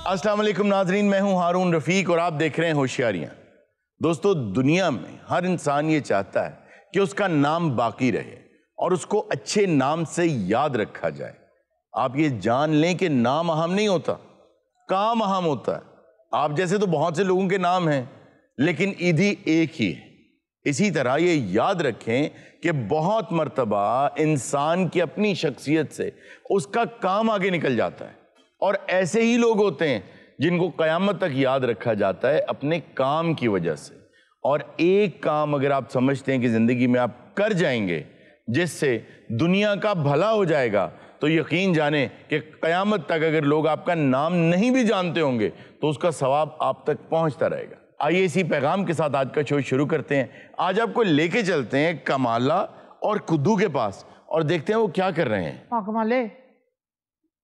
अस्सलाम वालेकुम नाजरीन, मैं हूं हारून रफीक और आप देख रहे हैं होशियारियां। दोस्तों, दुनिया में हर इंसान ये चाहता है कि उसका नाम बाकी रहे और उसको अच्छे नाम से याद रखा जाए। आप ये जान लें कि नाम अहम नहीं होता, काम अहम होता है। आप जैसे तो बहुत से लोगों के नाम हैं, लेकिन ईदी एक ही है। इसी तरह ये याद रखें कि बहुत मर्तबा इंसान की अपनी शख्सियत से उसका काम आगे निकल जाता है, और ऐसे ही लोग होते हैं जिनको क़यामत तक याद रखा जाता है अपने काम की वजह से। और एक काम अगर आप समझते हैं कि ज़िंदगी में आप कर जाएंगे जिससे दुनिया का भला हो जाएगा, तो यकीन जाने कि क़यामत तक अगर लोग आपका नाम नहीं भी जानते होंगे तो उसका सवाब आप तक पहुंचता रहेगा। आइए इसी पैगाम के साथ आज का शो शुरू करते हैं। आज आपको लेके चलते हैं कमाला और कुद्दू के पास और देखते हैं वो क्या कर रहे हैं। कमाले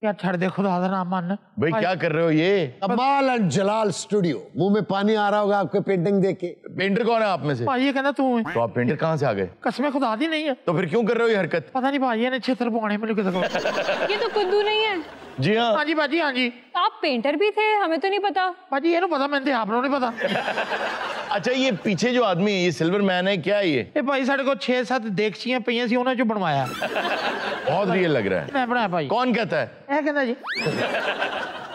क्या छड़ दे खुदा दा नाम मान भाई, क्या कर रहे हो? ये कमाल एंड जलाल स्टूडियो। मुंह में पानी आ रहा होगा आपके पेंटिंग देख के। पेंटर कौन है आप में से? भाई ये कहना तू है। तो आप पेंटर कहाँ से आ गए? कसमें खुदा दी नहीं है। तो फिर क्यों कर रहे हो ये हरकत? पता नहीं भाई ने छितर पवाने में किसी को। ये तो कुद्दू नहीं है। जी हाँ। हाँ जी बाजी, हाँ जी। आप पेंटर भी थे, हमें तो नहीं पता। बाजी ये पता, मैंने आप लोगों ने पता। अच्छा, ये पीछे जो आदमी है, ये सिल्वर मैन है, क्या है ये? भाई साढ़े को 6-7 देगचियां पईयां सी उन्होंने जो बनवाया। बहुत रियल लग रहा है। मैं बनाया भाई। कौन कहता है? कहता जी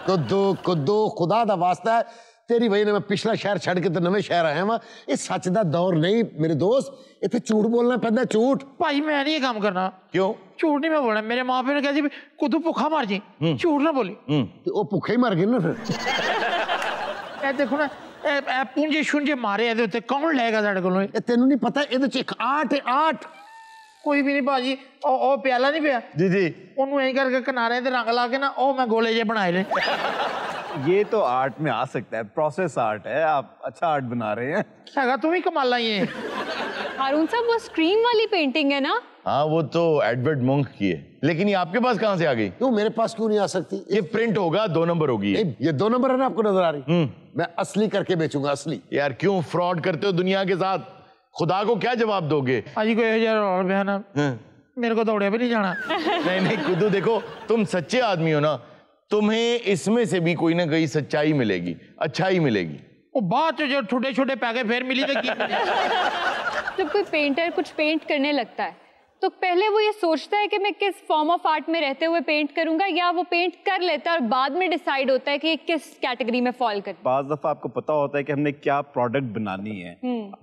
कुद्दू कुद्दू खुदा दा वास्ता है, तेरी वजह ने मैं पिछला शहर छड़ के तो नवे शहर आया वा। ये सच दा दौर नहीं मेरे दोस्त, इतने झूठ बोलना पैदा। झूठ भाई मैं नहीं ये काम करना। क्यों? झूठ नहीं मैं बोलना। मेरे माँ प्यो ने कहा कुद्दू भुखा मर जी, झूठ ना बोली। वो भुखे ही मर गए ना फिर। देखो ना पूंजे शुंजे मारे ਇਹਦੇ ਉੱਤੇ ਕੌਣ ਲੈਗਾ ਸਾਡੇ ਕੋਲੋਂ? तेनू नहीं पता ਇਹਦੇ ਚ ਇੱਕ आर्ट है, आर्ट। ਕੋਈ ਵੀ ਨਹੀਂ ਭਾਜੀ। ਉਹ ਪਿਆਲਾ ਨਹੀਂ ਪਿਆ जी जी। ਉਹਨੂੰ ਐਂ ਕਰਕੇ ਕਿਨਾਰੇ ਤੇ ਰੰਗ ਲਾ ਕੇ ਨਾ ਉਹ ਮੈਂ ਗੋਲੇ ਜੇ ਬਣਾਏ ਨੇ। ये तो आर्ट में आ सकता है, प्रोसेस आर्ट है। आप अच्छा आर्ट बना रहे हैं। हैगा तुम ही कमाल ही है। हारून साहब वो स्क्रीन वाली पेंटिंग है ना? हाँ, वो तो एडवर्ड मंक की है, लेकिन ये आपके पास कहाँ से आ गई? क्यों मेरे पास क्यों नहीं आ सकती? ये प्रिंट होगा, 2 नंबर होगी। ये 2 नंबर है ना, आपको नजर आ रही? मैं असली करके बेचूंगा, असली। यार क्यों फ्रॉड करते हो दुनिया के साथ? खुदा को क्या जवाब दोगे? भाजी कोई हजार और बयाना मेरे को दौड़े भी नहीं जाना। नहीं नहीं कुद्दू, देखो तुम सच्चे आदमी हो ना, तुम्हें इसमें से भी कोई ना कोई सच्चाई मिलेगी, अच्छाई मिलेगी। वो बात जो छोटे छोटे पैके फिर मिली थे। जब कोई पेंटर कुछ पेंट करने लगता है तो पहले वो ये सोचता है कि मैं किस फॉर्म ऑफ आर्ट में रहते हुए पेंट करूंगा, या वो पेंट कर लेता है और बाद में डिसाइड होता है कि ये किस कैटेगरी में फॉल करता है? बाज दफा आपको पता होता है कि हमने क्या प्रोडक्ट बनानी है।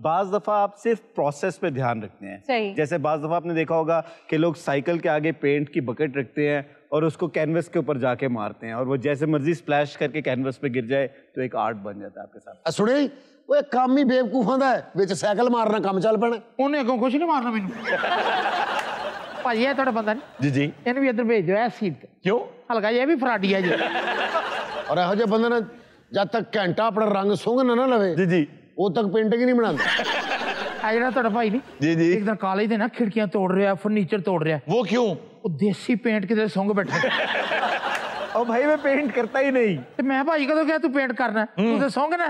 बाज दफा आप सिर्फ प्रोसेस पे ध्यान रखते हैं। सही। जैसे बाज दफा आपने देखा होगा कि लोग साइकिल के आगे पेंट की बकेट रखते हैं और उसको कैनवस के ऊपर जाके मारते हैं, और वो जैसे मर्जी स्प्लैश करके कैनवस पे गिर जाए तो एक आर्ट बन जाता है आपके साथ। सुने वो एक काम ही बेवकूफां दा है, विच साइकिल मारना काम चल पैना। उन्हें को कुछ नहीं मारना मैनू। भाजी ये थोड़ा बंदा नहीं। जी जी। इन्हें भी इधर भेज दो ऐ सीट। क्यों? हल्का ये भी फराडी है जी। और ਇਹੋ ਜਿਹੇ ਬੰਦੇ ਨੇ जब तक घंटा अपना रंग सुंघ ना लवे, जी जी, वो तक पेंटिंग ही नहीं बनाता। आ जरा थोड़ा भाई नहीं जी जी। एकदम काले दे ना खिड़कियां तोड़ रहा है, फर्नीचर तोड़ रहा है। वो क्यों? वो देसी पेंट किधर सूंघ बैठा। और भाई मैं पेंट करता ही नहीं। तो मैं भाई कदों क्या तू पेंट करना है? तू तो सूंघना।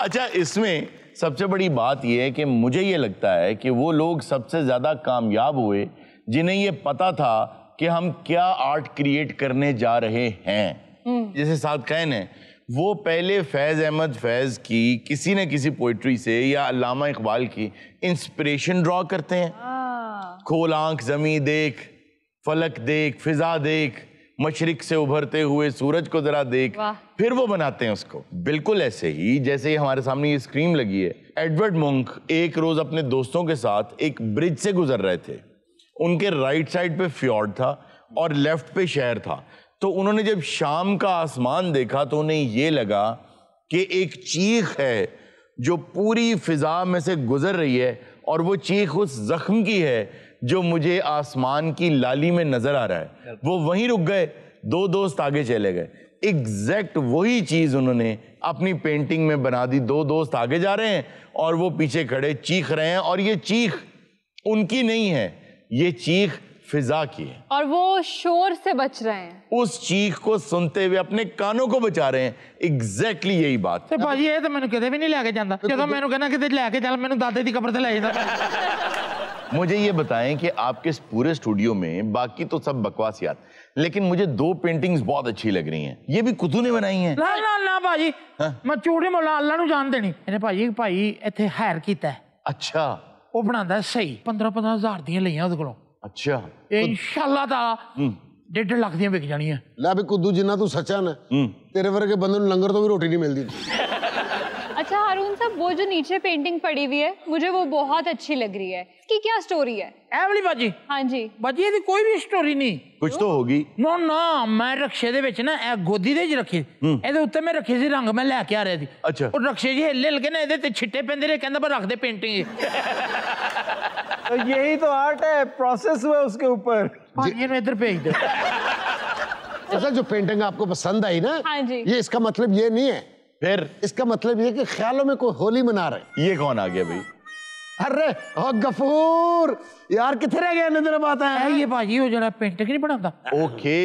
अच्छा, इसमें सबसे बड़ी बात यह है कि मुझे ये लगता है कि वो लोग सबसे ज्यादा कामयाब हुए जिन्हें ये पता था कि हम क्या आर्ट क्रिएट करने जा रहे हैं। जैसे साद खैन है, वो पहले फैज अहमद फैज की किसी न किसी पोइट्री से या अल्लामा इकबाल की इंस्पिरेशन ड्रॉ करते हैं। खोल आंख जमी देख, फलक देख, फिजा देख, मशरिक से उभरते हुए सूरज को जरा देख, फिर वो बनाते हैं उसको। बिल्कुल ऐसे ही जैसे ही हमारे सामने ये स्क्रीन लगी है, एडवर्ड मंक एक रोज अपने दोस्तों के साथ एक ब्रिज से गुजर रहे थे। उनके राइट साइड पे फ्योर्ड था और लेफ्ट पे शहर था। तो उन्होंने जब शाम का आसमान देखा तो उन्हें ये लगा कि एक चीख है जो पूरी फिजा में से गुजर रही है, और वो चीख उस जख्म की है जो मुझे आसमान की लाली में नजर आ रहा है। वो वहीं रुक गए, 2 दोस्त आगे चले गए। एग्जैक्ट वही चीज उन्होंने अपनी पेंटिंग में बना दी। 2 दोस्त आगे जा रहे हैं और वो पीछे खड़े चीख रहे हैं, और ये चीख उनकी नहीं है, ये चीख फिजा की है, और वो शोर से बच रहे हैं। उस चीख को सुनते हुए अपने कानों को बचा रहे हैं। एग्जैक्टली यही बात। ਤੇ ਭਾਜੀ ਇਹ ਤਾਂ ਮੈਨੂੰ ਕਿਤੇ ਵੀ ਨਹੀਂ ਲੈ ਕੇ ਜਾਂਦਾ। ਜਦੋਂ ਮੈਨੂੰ ਕਹਿੰਦਾ ਕਿਤੇ ਲੈ ਕੇ ਚੱਲ, ਮੈਨੂੰ ਦਾਦੇ ਦੀ ਕਬਰ ਤੇ ਲੈ ਜਾਂਦਾ। मुझे ये बताएं कि आपके इस पूरे स्टूडियो में, बाकी तो सब बकवासियात, लेकिन मुझे 2 पेंटिंग्स बहुत अच्छी लग रही हैं। ये भी कुदू ने बनाई हैं? ਨਾ ਨਾ ਨਾ ਭਾਜੀ ਮੈਂ ਝੂਠ ਮੋਲਾ ਅੱਲਾ ਨੂੰ ਜਾਣ ਦੇਣੀ ਇਹਨੇ ਭਾਈ ਇੱਥੇ ਹਾਇਰ ਕੀਤਾ ਹੈ। अच्छा ਉਹ ਬਣਾਉਂਦਾ ਸਹੀ 15-15 ਹਜ਼ਾਰ ਦੀਆਂ ਲਈਆਂ ਉਹਦੇ ਕੋਲੋਂ। अच्छा ਇਹ ਇਨਸ਼ਾਅੱਲਾ ਤਾਲਾ 1.5 ਲੱਖ ਦੀਆਂ ਵਿਕ ਜਾਣੀਆਂ। ਲੈ ਵੀ ਕੁੱਦੂ ਜਿੰਨਾ ਤੂੰ ਸੱਚਾ ਨਾ ਤੇਰੇ ਵਰਗੇ ਬੰਦੇ ਨੂੰ ਲੰਗਰ ਤੋਂ ਵੀ ਰੋਟੀ ਨਹੀਂ ਮਿਲਦੀ। अच्छा हारून साहब, वो जो नीचे पेंटिंग पड़ी हुई है मुझे वो बहुत अच्छी लग रही है। इसकी क्या स्टोरी है? ਇਹ ਵਾਲੀ ਭਾਜੀ हाँ जी। ਭਾਜੀ ਇਹਦੀ ਕੋਈ ਵੀ ਸਟੋਰੀ ਨਹੀਂ। कुछ तो होगी। ਨਾ ਨਾ ਮੈਂ ਰਕਸ਼ੇ ਦੇ ਵਿੱਚ ਨਾ ਇਹ ਗੋਦੀ ਦੇ 'ਚ ਰੱਖੀ, ਇਹਦੇ ਉੱਤੇ ਮੈਂ ਰੱਖੀ ਸੀ ਰੰਗ, ਮੈਂ ਲੈ ਕੇ ਆ ਰਿਹਾ ਸੀ। ਅੱਛਾ। ਉਹ ਰਕਸ਼ੇ 'ਚ ਹਿੱਲ ਕੇ ਨਾ ਇਹਦੇ ਤੇ ਛਿੱਟੇ ਪੈਂਦੇ ਰਹੇ, ਕਹਿੰਦਾ ਪਰ ਰੱਖ ਦੇ पेंटिंग। तो यही तो आर्ट है, प्रोसेस हुआ उसके ऊपर। ਭਾਜੀ ਇਹਨੂੰ ਇੱਧਰ ਭੇਜ ਦੇ। ऐसा जो पेंटिंग आपको पसंद आई ना, हाँ जी। ये इसका मतलब ये नहीं है, फिर इसका मतलब ये कि ख्यालों में कोई होली मना रहे। ये कौन आ गया भाई? अरे ओ गफूर यार, कितने रह गए इतने बात है। ਇਹ ਭਾਜੀ ਉਹ ਜਿਹੜਾ पेंटिंग नहीं बनाता। ओके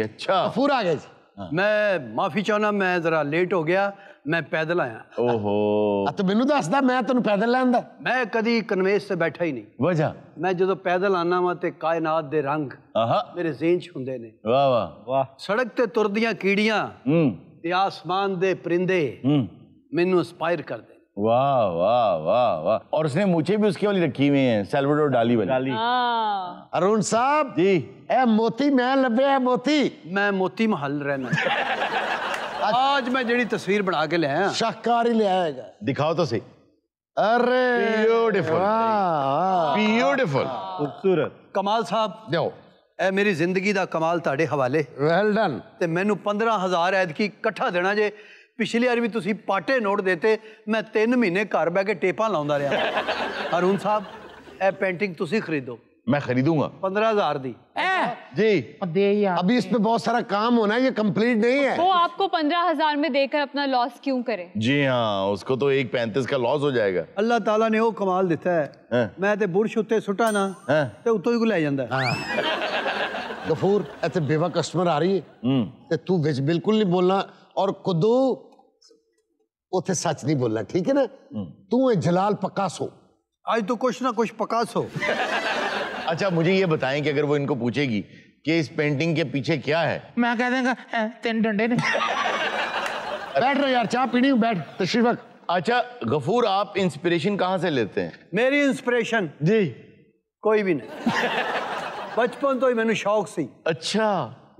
अच्छा। गफूर आ गए जी। मैं माफी चाहना, मैं जरा लेट हो गया, मैं पैदल आया। ओहो तो मैनू दसदा, मैं तेन पैदल लैंदा। मैं कदी कन्वेस से बैठा ही नहीं। वजह? मैं जो पैदल आना वा ते कायनात दे रंग आहा मेरे ज़हन च हुंदे ने। वाह वाह वाह। सड़क ते तुरदियां कीड़ियां ते आसमान दे परिंदे मैनू इंस्पायर कर दे। वाह वाह वाह वाह। और उसने मूछें भी उसकी वाली रखी हुई हैं, सैल्वाडोर डाली वाली। हाँ। अरुण साहब जी ए मोती मैं लभे है मोती। मैं मोती महल रहना। आज मैं जेड़ी तस्वीर बना के ले आया, शाहकार ही ले आएगा। दिखाओ तो सही। अरे ब्यूटीफुल वाह ब्यूटीफुल। खूबसूरत। कमाल साहब दो ए मेरी जिंदगी दा कमाल ताड़े हवाले वेल डन। ते मैनू 15,000 ऐदकी इकट्ठा देना जे। पिछली बार भी तुसी पाटे नोट देते, मैं 3 महीने घर बह के टेपा लाउंदा रहा। अरुण साहब ए पेंटिंग तुसी खरीदो, मैं खरीदूंगा। 15,000 दी। जी दे यार। अभी इस पे बहुत सारा काम होना है, ये कंप्लीट नहीं है। वो आपको 15,000 में देकर अपना लॉस क्यों करे? जी हाँ, उसको तो 1.35 का लॉस हो जाएगा। अल्लाह ताला ने वो कमाल दिता है, हाँ। मैं ते बुरश उत्ते सुटा ना हाँ। ते उत्तों ही को ले जांदा है। गफूर इतने बेवा कस्टमर आ रही है ते तू विच बिल्कुल नहीं बोलना, और कुदू उथे सच नहीं बोलना, ठीक है ना। तू है जलाल पिकासो। आज तो कुछ ना कुछ पकासो। अच्छा मुझे ये बताएं कि अगर वो इनको पूछेगी कि इस पेंटिंग के पीछे क्या है, मैं कह देगा 3 डंडे ने। बैठ रहे यार, चाय पीनी, बैठ तशरीफ रख। अच्छा गफूर आप इंस्पिरेशन कहाँ से लेते हैं? मेरी इंस्पिरेशन जी कोई भी नहीं। बचपन तो ही मैनू शौक सी। अच्छा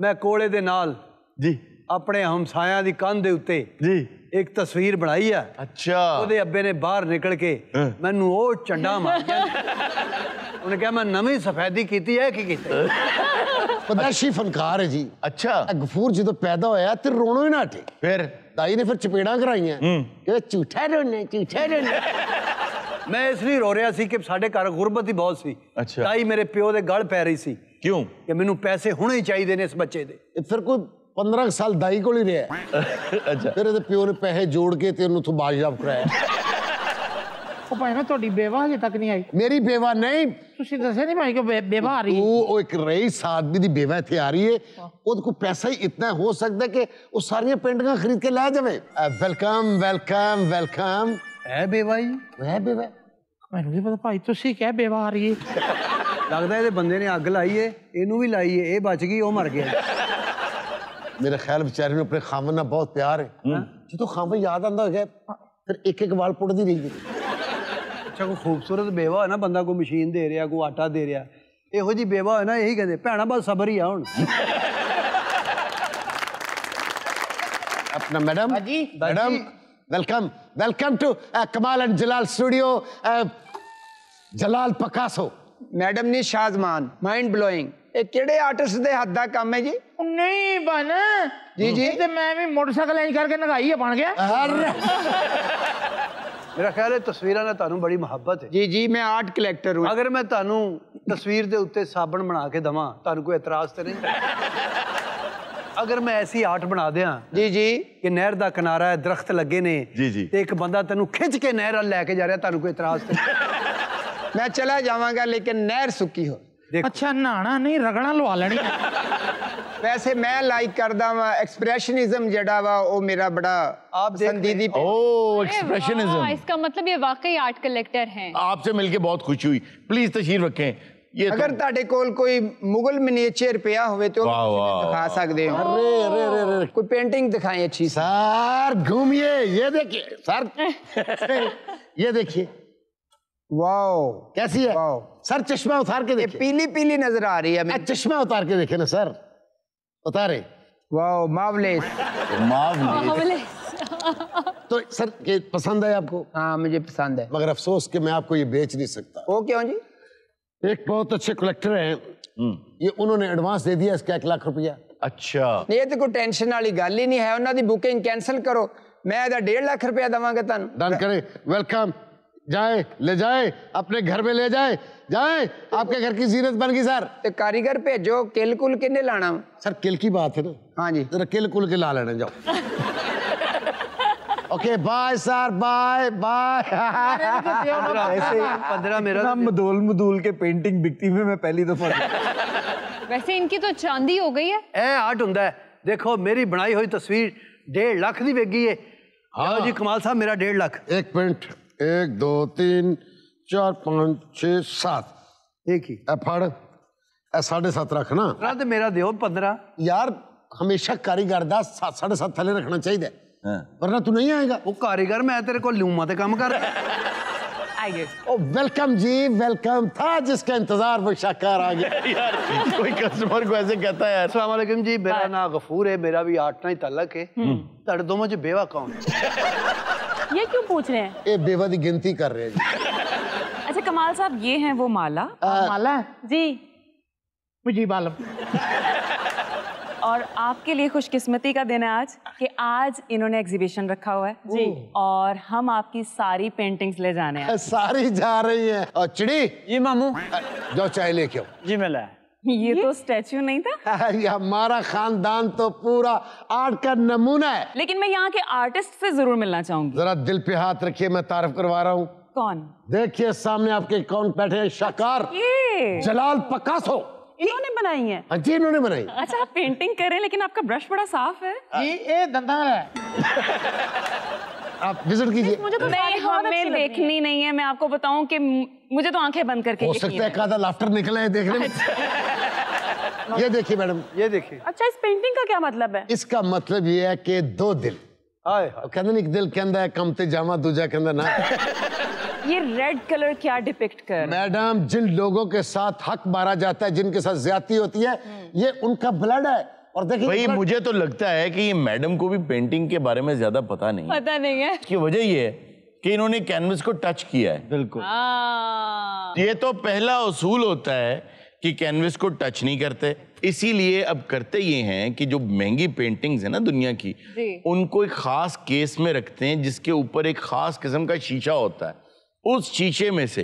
मैं कोड़े दे नाल जी अपने हमसायां दी कंध दे उत्ते जी एक तस्वीर बनाई है। अच्छा ਉਹਦੇ ਅੱਬੇ ਨੇ ਬਾਹਰ ਨਿਕਲ ਕੇ ਮੈਨੂੰ ਉਹ ਚੰਡਾ ਮਾਰਿਆ। ਉਹਨੇ ਕਿਹਾ ਮੈਂ ਨਵੀਂ ਸਫੈਦੀ ਕੀਤੀ ਹੈ ਕੀ ਕੀਤਾ। पदाशी फनकार है जी। अच्छा गफूर जो पैदा होया ते रोनो ही ना हटे। फिर दाई ने फिर चपेड़ा कराइयां कि झूठा रोने झूठा रोने। मैं इसलिए रो रहा सी कि साढ़े घर गुरबत ही बहुत सी। अच्छा। ताई मेरे प्यो दे गल पै रही सी क्यों? कि मैनू पैसे हुणे ही चाहिए ने इस बच्चे दे। फिर कोई 15 साल दाई को ही रहा। अच्छा फिर ਇਹਦੇ ਪਿਓ ਨੇ ਪੈਸੇ ਜੋੜ ਕੇ ਤੇ ਉਹਨੂੰ ਤੋਂ ਬਾਜਿਆਬ ਕਰਾਇਆ। ਉਹ ਭਾਈ ਮੈਂ ਤੁਹਾਡੀ ਬੇਵਾ ਹਜੇ ਤੱਕ ਨਹੀਂ ਆਈ। ਮੇਰੀ ਬੇਵਾ ਨਹੀਂ, ਤੁਸੀਂ ਦੱਸਿਆ ਨਹੀਂ ਭਾਈ ਕਿ ਬੇਵਾ ਆ ਰਹੀ ਹੈ। ਉਹ ਇੱਕ ਰਈਸ ਆਦਮੀ ਦੀ ਬੇਵਾ ਇੱਥੇ ਆ ਰਹੀ ਹੈ। ਉਹਦੇ ਕੋਲ ਪੈਸਾ ਹੀ ਇਤਨਾ ਹੋ ਸਕਦਾ ਕਿ ਉਹ ਸਾਰੀਆਂ ਪੇਂਟਿੰਗਾਂ ਖਰੀਦ ਕੇ ਲੈ ਜਾਵੇ। Welcome welcome welcome. ਹੈ ਬੇਵਾਈ ਵੈ ਬੇਵਾ ਮੈਨੂੰ ਕੀ ਪਤਾ ਭਾਈ, ਤੁਸੀਂ ਕਹਿ ਬੇਵਾ ਆ ਰਹੀ ਹੈ। ਲੱਗਦਾ ਇਹਦੇ ਬੰਦੇ ਨੇ ਅੱਗ ਲਾਈ ਏ, ਇਹਨੂੰ ਵੀ ਲਾਈ ਏ, ਇਹ ਬਚ ਗਈ ਉਹ ਮਰ ਗਿਆ। मेरे ख्याल बेचारे ਨੂੰ ਆਪਣੇ ਖਾਮਨ ਨਾਲ ਬਹੁਤ ਪਿਆਰ ਹੈ। ਜਦੋਂ ਖਾਮਨ ਯਾਦ ਆਂਦਾ ਹੋਗਾ ਫਿਰ ਇੱਕ ਇੱਕ ਵਾਲ ਪੁੱਟਦੀ ਰਹੀ। ਅੱਛਾ ਕੋਈ ਖੂਬਸੂਰਤ ਬੇਵਾ ਹੋਏ ਨਾ, ਬੰਦਾ ਕੋਈ ਮਸ਼ੀਨ ਦੇ ਰਿਹਾ, ਕੋਈ ਆਟਾ ਦੇ ਰਿਹਾ, ਇਹੋ ਜੀ ਬੇਵਾ ਹੋਏ ਨਾ, ਇਹੀ ਕਹਿੰਦੇ ਭੈਣਾ ਬਸ ਸਬਰ ਹੀ ਆ ਹੁਣ। अपना madam ji madam welcome welcome to Kamal and Jalal studio. Jalal Picasso. Madam ने शाजमान माइंड ब्लोइंग ਇਹ ਕਿਹੜੇ ਆਰਟਿਸਟ ਦੇ ਹੱਥ ਦਾ ਕੰਮ ਹੈ ਜੀ? ਨਹੀਂ ਬਣ ਜੀ। ਤੇ ਮੈਂ ਵੀ ਮੋਟਰਸਾਈਕਲ ਇੰਜ ਕਰਕੇ ਨਗਾਈ ਹੈ ਬਣ ਗਿਆ। ਮੇਰਾ ਖਿਆਲ ਹੈ ਤਸਵੀਰਾਂ ਨਾਲ ਤੁਹਾਨੂੰ ਬੜੀ ਮੁਹੱਬਤ ਹੈ। जी जी मैं आर्ट कलेक्टर हूँ। ਅਗਰ ਮੈਂ ਤੁਹਾਨੂੰ ਤਸਵੀਰ ਦੇ ਉੱਤੇ ਸਾਬਣ ਬਣਾ ਕੇ ਦਵਾਂ, ਤੁਹਾਨੂੰ ਕੋਈ ਇਤਰਾਜ਼ ਤੇ ਨਹੀਂ? ਅਗਰ ਮੈਂ ਐਸੀ ਆਰਟ ਬਣਾ ਦਿਆਂ जी जी ਕਿ ਨਹਿਰ ਦਾ ਕਿਨਾਰਾ ਹੈ, ਦਰਖਤ ਲੱਗੇ ਨੇ ਜੀ, ਜੀ। ਤੇ ਇੱਕ ਬੰਦਾ ਤੈਨੂੰ ਖਿੱਚ ਕੇ ਨਹਿਰ ਵੱਲ ਲੈ ਕੇ ਜਾ ਰਿਹਾ, ਤੁਹਾਨੂੰ ਕੋਈ ਇਤਰਾਜ਼ ਤੇ ਨਹੀਂ? मैं चला जावांगा लेकिन नहर सुक्की हो। देखो अच्छा नहाना नहीं रगड़ा लवा लेनी वैसे मैं लाइक करदा वा एक्सप्रेशनिज्म जड़ा वा ओ मेरा बड़ा आप देख पसंदीदी ओ वाह, एक्सप्रेशनिज्म, इसका मतलब ये वाकई आर्ट कलेक्टर हैं। आपसे मिलके बहुत खुशी हुई। प्लीज तशरीफ रखें। ये अगर ਤੁਹਾਡੇ ਕੋਲ ਕੋਈ ਮੁਗਲ ਮਿਨੀਏਚਰ ਪਿਆ ਹੋਵੇ ਤੇ ਉਹ वाह, ਤੁਸੀਂ वाह, ਦਿਖਾ ਸਕਦੇ हो अरे अरे अरे अरे कोई पेंटिंग दिखाएं अच्छी सी सर घूमिए, ये देखिए सर ये देखिए वाओ कैसी है वाओ सर, चश्मा उतार के ये देखिए। पीली पीली नजर आ रही है हमें। चश्मा उतार के देखे ना सर, उतारे वाओ मार्वलेस। मावले। तो सर ये पसंद है आपको? हाँ मुझे पसंद है। मगर अफसोस कि मैं आपको ये बेच नहीं सकता। वो क्यों जी? एक बहुत अच्छे कलेक्टर हैं, ये उन्होंने एडवांस दे दिया इसका 1 लाख रुपया। अच्छा, नहीं ये तो कोई टेंशन वाली गल ही नहीं है, उन्होंने बुकिंग कैंसिल करो, मैं 1.5 लाख रुपया देवांगा तुहानू। डन करे, वेलकम। जाए ले जाए अपने घर में ले जाए, जाए आपके घर की जीनत बन गई सर। तो कारीगर भेजो, किल कुल किन्ने लाना? सर किल की बात है ना, हाँ जी जरा किल कुल के ला लेना, जाओ। Okay bye sir, bye bye. ऐसे 15 मेरा मदोल मदूल के पेंटिंग बिकती हुई मैं पहली दफा वैसे इनकी तो चांदी हो गई है। ए आर्ट हुंदा है। देखो मेरी बनाई हुई तस्वीर 1.5 लाख दी वेगी है। हाँ जी कमाल साहब, मेरा 1.5 लाख। एक मिनट, 1 2 3 4 5 6 7 एक ही फड़ 7.5 रखना ना, तो मेरा दियो 15। यार। हमेशा कारीगर दा 7 7.5 थले रखना चाहिए, वरना तू नहीं आएगा। वो कारीगर मैं तेरे को लूमा ते काम कर। आइए। ओ वेलकम जी, वेलकम था जिसका इंतजार वो शाकार आ गया। यार कोई कस्टमर को ऐसे कहता है यार। अस्सलाम वालेकुम जी, मेरा नाम गफूर है, मेरा भी आर्ट नाल ताल्लुक है। तड़ दोनों च बेवा कौन है? ये क्यों पूछ रहे हैं? ये बेवा दी गिनती कर रहे हैं जी। अच्छा कमाल साहब, ये हैं वो माला माला जी, मुझे मालूम। और आपके लिए खुशकिस्मती का दिन है आज कि आज इन्होंने एग्जीबिशन रखा हुआ है जी। और हम आपकी सारी पेंटिंग्स ले जाने हैं। सारी जा रही है। और चिड़ी जी मामू जाओ चाय लेके आओ। जी मैं लाया। ये तो स्टैच्यू नहीं था, ये हमारा खानदान तो पूरा आर्ट का नमूना है। लेकिन मैं यहाँ के आर्टिस्ट से जरूर मिलना चाहूंगी। जरा दिल पे हाथ रखिए, मैं तारीफ करवा रहा हूँ। कौन? देखिए सामने आपके कौन बैठे हैं, शाकार ये जलाल पिकासो। इन्होंने बनाई है? हाँ जी इन्होंने बनाई। अच्छा आप पेंटिंग कर रहे हैं लेकिन आपका ब्रश बड़ा साफ है। ये धंधा है। आप विजिट कीजिए। मुझे तो नहीं, हमें देखनी नहीं है। मैं आपको बताऊं कि मुझे तो आंखें बंद करके हो यकीन सकता है है। कादा लाफ्टर निकला है देखने में। ये देखिए मैडम, ये देखिए। अच्छा इस पेंटिंग का क्या मतलब है? इसका मतलब ये है कि 2 दिल, हाय कहते नहीं, एक दिल के अंदर कमते जामा, दूजा के अंदर ना। ये रेड कलर क्या डिपिक्ट कर? मैडम जिन लोगों के साथ हक मारा जाता है, जिनके साथ ज्यादती होती है, ये उनका ब्लड है। और देखिए भाई मुझे तो लगता है कि ये मैडम को भी पेंटिंग के बारे में ज्यादा पता नहीं है। पता नहीं है। इसकी वजह ये है कि इन्होंने कैनवस को टच किया है। बिल्कुल। ये तो पहला उसूल होता है कि कैनवस को टच नहीं करते। इसीलिए अब करते ये हैं कि जो महंगी पेंटिंग्स है ना दुनिया की, उनको एक खास केस में रखते हैं जिसके ऊपर एक खास किस्म का शीशा होता है। उस शीशे में से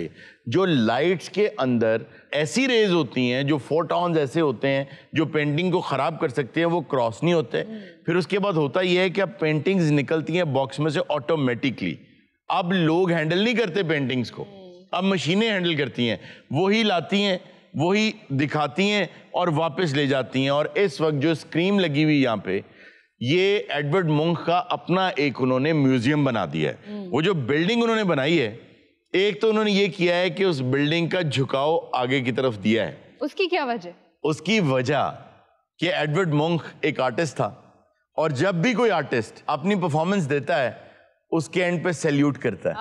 जो लाइट्स के अंदर ऐसी रेज होती हैं, जो फोटॉन्स ऐसे होते हैं जो पेंटिंग को ख़राब कर सकते हैं, वो क्रॉस नहीं होते। फिर उसके बाद होता यह है कि अब पेंटिंग्स निकलती हैं बॉक्स में से ऑटोमेटिकली। अब लोग हैंडल नहीं करते पेंटिंग्स को, अब मशीनें हैंडल करती हैं। वही लाती हैं, वही दिखाती हैं और वापस ले जाती हैं। और इस वक्त जो स्क्रीन लगी हुई यहाँ पे, ये एडवर्ड मुंक का अपना एक उन्होंने म्यूजियम बना दिया है। वो जो बिल्डिंग उन्होंने बनाई है, एक तो उन्होंने ये किया है कि उस बिल्डिंग का झुकाव आगे की तरफ दिया है। उसकी क्या वजह? उसकी वजह कि एडवर्ड मुंक एक आर्टिस्ट था और जब भी कोई आर्टिस्ट अपनी परफॉर्मेंस देता है उसके एंड पे सैल्यूट करता है।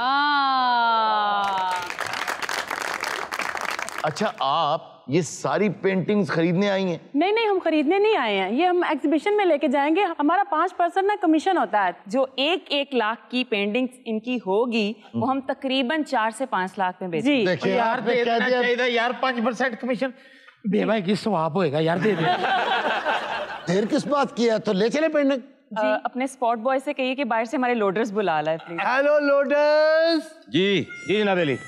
अच्छा, आप ये सारी पेंटिंग्स खरीदने आई हैं? नहीं नहीं, हम खरीदने नहीं आए हैं, ये हम एग्जीबिशन में लेके जाएंगे। हमारा 5% ना कमीशन होता है। जो 1 लाख की पेंटिंग्स इनकी होगी वो हम तकरीबन 4 से 5 लाख में बेचेंगे। देखिए यार आपने दे कह देना दिया। चाहिए यार, 5% कमीशन बेवाई की स्वाब होएगा यार, दे दे। देर किस बात की है, तो ले चले पेंटिंग। अपने स्पॉट बॉय से कहिए कि बाहर से हमारे लोडर्स बुला लाए प्लीज। Hello loaders. जी जी जनाब अली।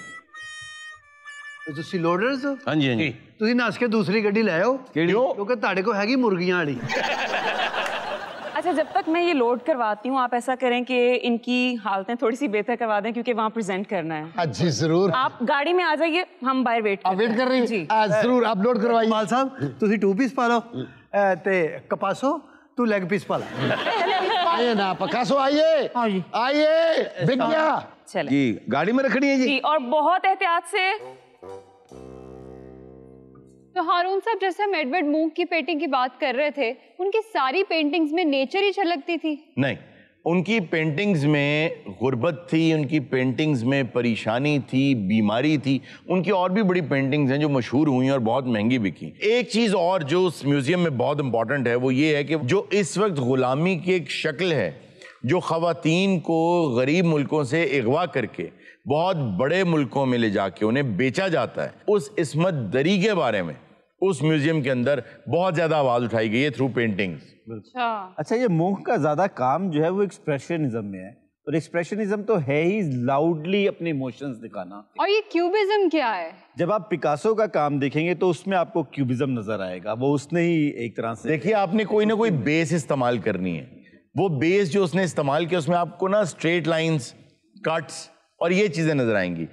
ਤੁਸੀਂ ਲੋਡਰਸ ਹੋ? हाँ जी हाँ जी। ਤੁਸੀਂ ਨੱਸ ਕੇ ਦੂਸਰੀ ਗੱਡੀ ਲੈ ਆਓ। ਕਿਹੜੀ? ਕਿਉਂਕਿ ਤੁਹਾਡੇ ਕੋਲ ਹੈਗੀ ਮੁਰਗੀਆਂ ਵਾਲੀ। अच्छा, जब तक मैं ये लोड करवाती हूँ, आप ऐसा करें कि इनकी हालतें थोड़ी सी बेहतर करवा दें, क्योंकि वहाँ प्रेजेंट करना है। हाँ जी जरूर। आप गाड़ी में आ जाइए, हम बाहर वेट वेट कर रही हैं जी। जरूर, आप लोड करवाइए। कमाल साहब ਤੁਸੀਂ 2 पीस पा लो ते कपासो तू लेग पीस पा ला। आइए ना पिकासो, आइए हाँ जी। आइए, बिक गया। चले जी गाड़ी में रखनी है जी। जी, और बहुत एहतियात से। तो हारून साहब, जैसे हम एडवर्ड मूंग की पेंटिंग की बात कर रहे थे, उनकी सारी पेंटिंग्स में नेचर ही झलकती थी। नहीं, उनकी पेंटिंग्स में गुर्बत थी, उनकी पेंटिंग्स में परेशानी थी, बीमारी थी। उनकी और भी बड़ी पेंटिंग्स हैं जो मशहूर हुई और बहुत महंगी बिकी। एक चीज़ और जो उस म्यूजियम में बहुत इंपॉर्टेंट है वो ये है कि जो इस वक्त गुलामी की एक शक्ल है, जो ख़वातीन को गरीब मुल्कों से अगवा करके बहुत बड़े मुल्कों में ले जाके उन्हें बेचा जाता है, उस इस्मत दरी के बारे में उस म्यूजियम के अंदर बहुत ज़्यादा आवाज़ उठाई गई है थ्रू पेंटिंग्स। अच्छा, ये मूंग का ज्यादा काम जो है वो एक्सप्रेशनिज्म में है, और एक्सप्रेशनिज्म तो है ही लाउडली अपने इमोशंस दिखाना। और ये क्यूबिज्म क्या है? जब आप पिकासो का काम देखेंगे तो उसमें आपको क्यूबिज्म नजर आएगा, वो उसने ही एक तरह से। देखिए, आपने कोई ना कोई बेस इस्तेमाल करनी है। वो बेस जो उसने इस्तेमाल किया उसमें आपको ना स्ट्रेट लाइंस, कट्स और ये चीजें नजर आएंगी,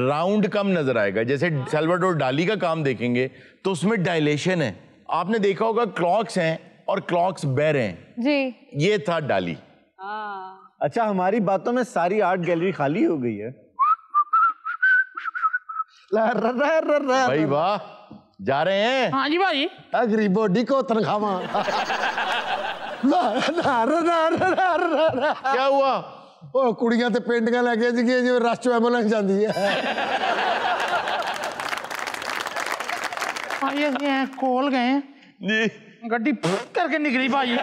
राउंड कम नजर आएगा। जैसे सैल्वाडोर डाली का काम देखेंगे तो उसमें डायलेशन है। आपने देखा होगा क्लॉक्स हैं और क्लॉक्स बैर हैं जी। ये था डाली। अच्छा, हमारी बातों में सारी आर्ट गैलरी खाली हो गई है। भाई वाह, जा रहे हैं। हाँ जी भाई। गरीबो डिको तनखावा। क्या हुआ? ओ कुड़ियां ते पेंटिंगां लगे जी जो रश च एंबुलेंस जाती है। भाई ये कोल गए जी, गड्डी करके निकली भाई।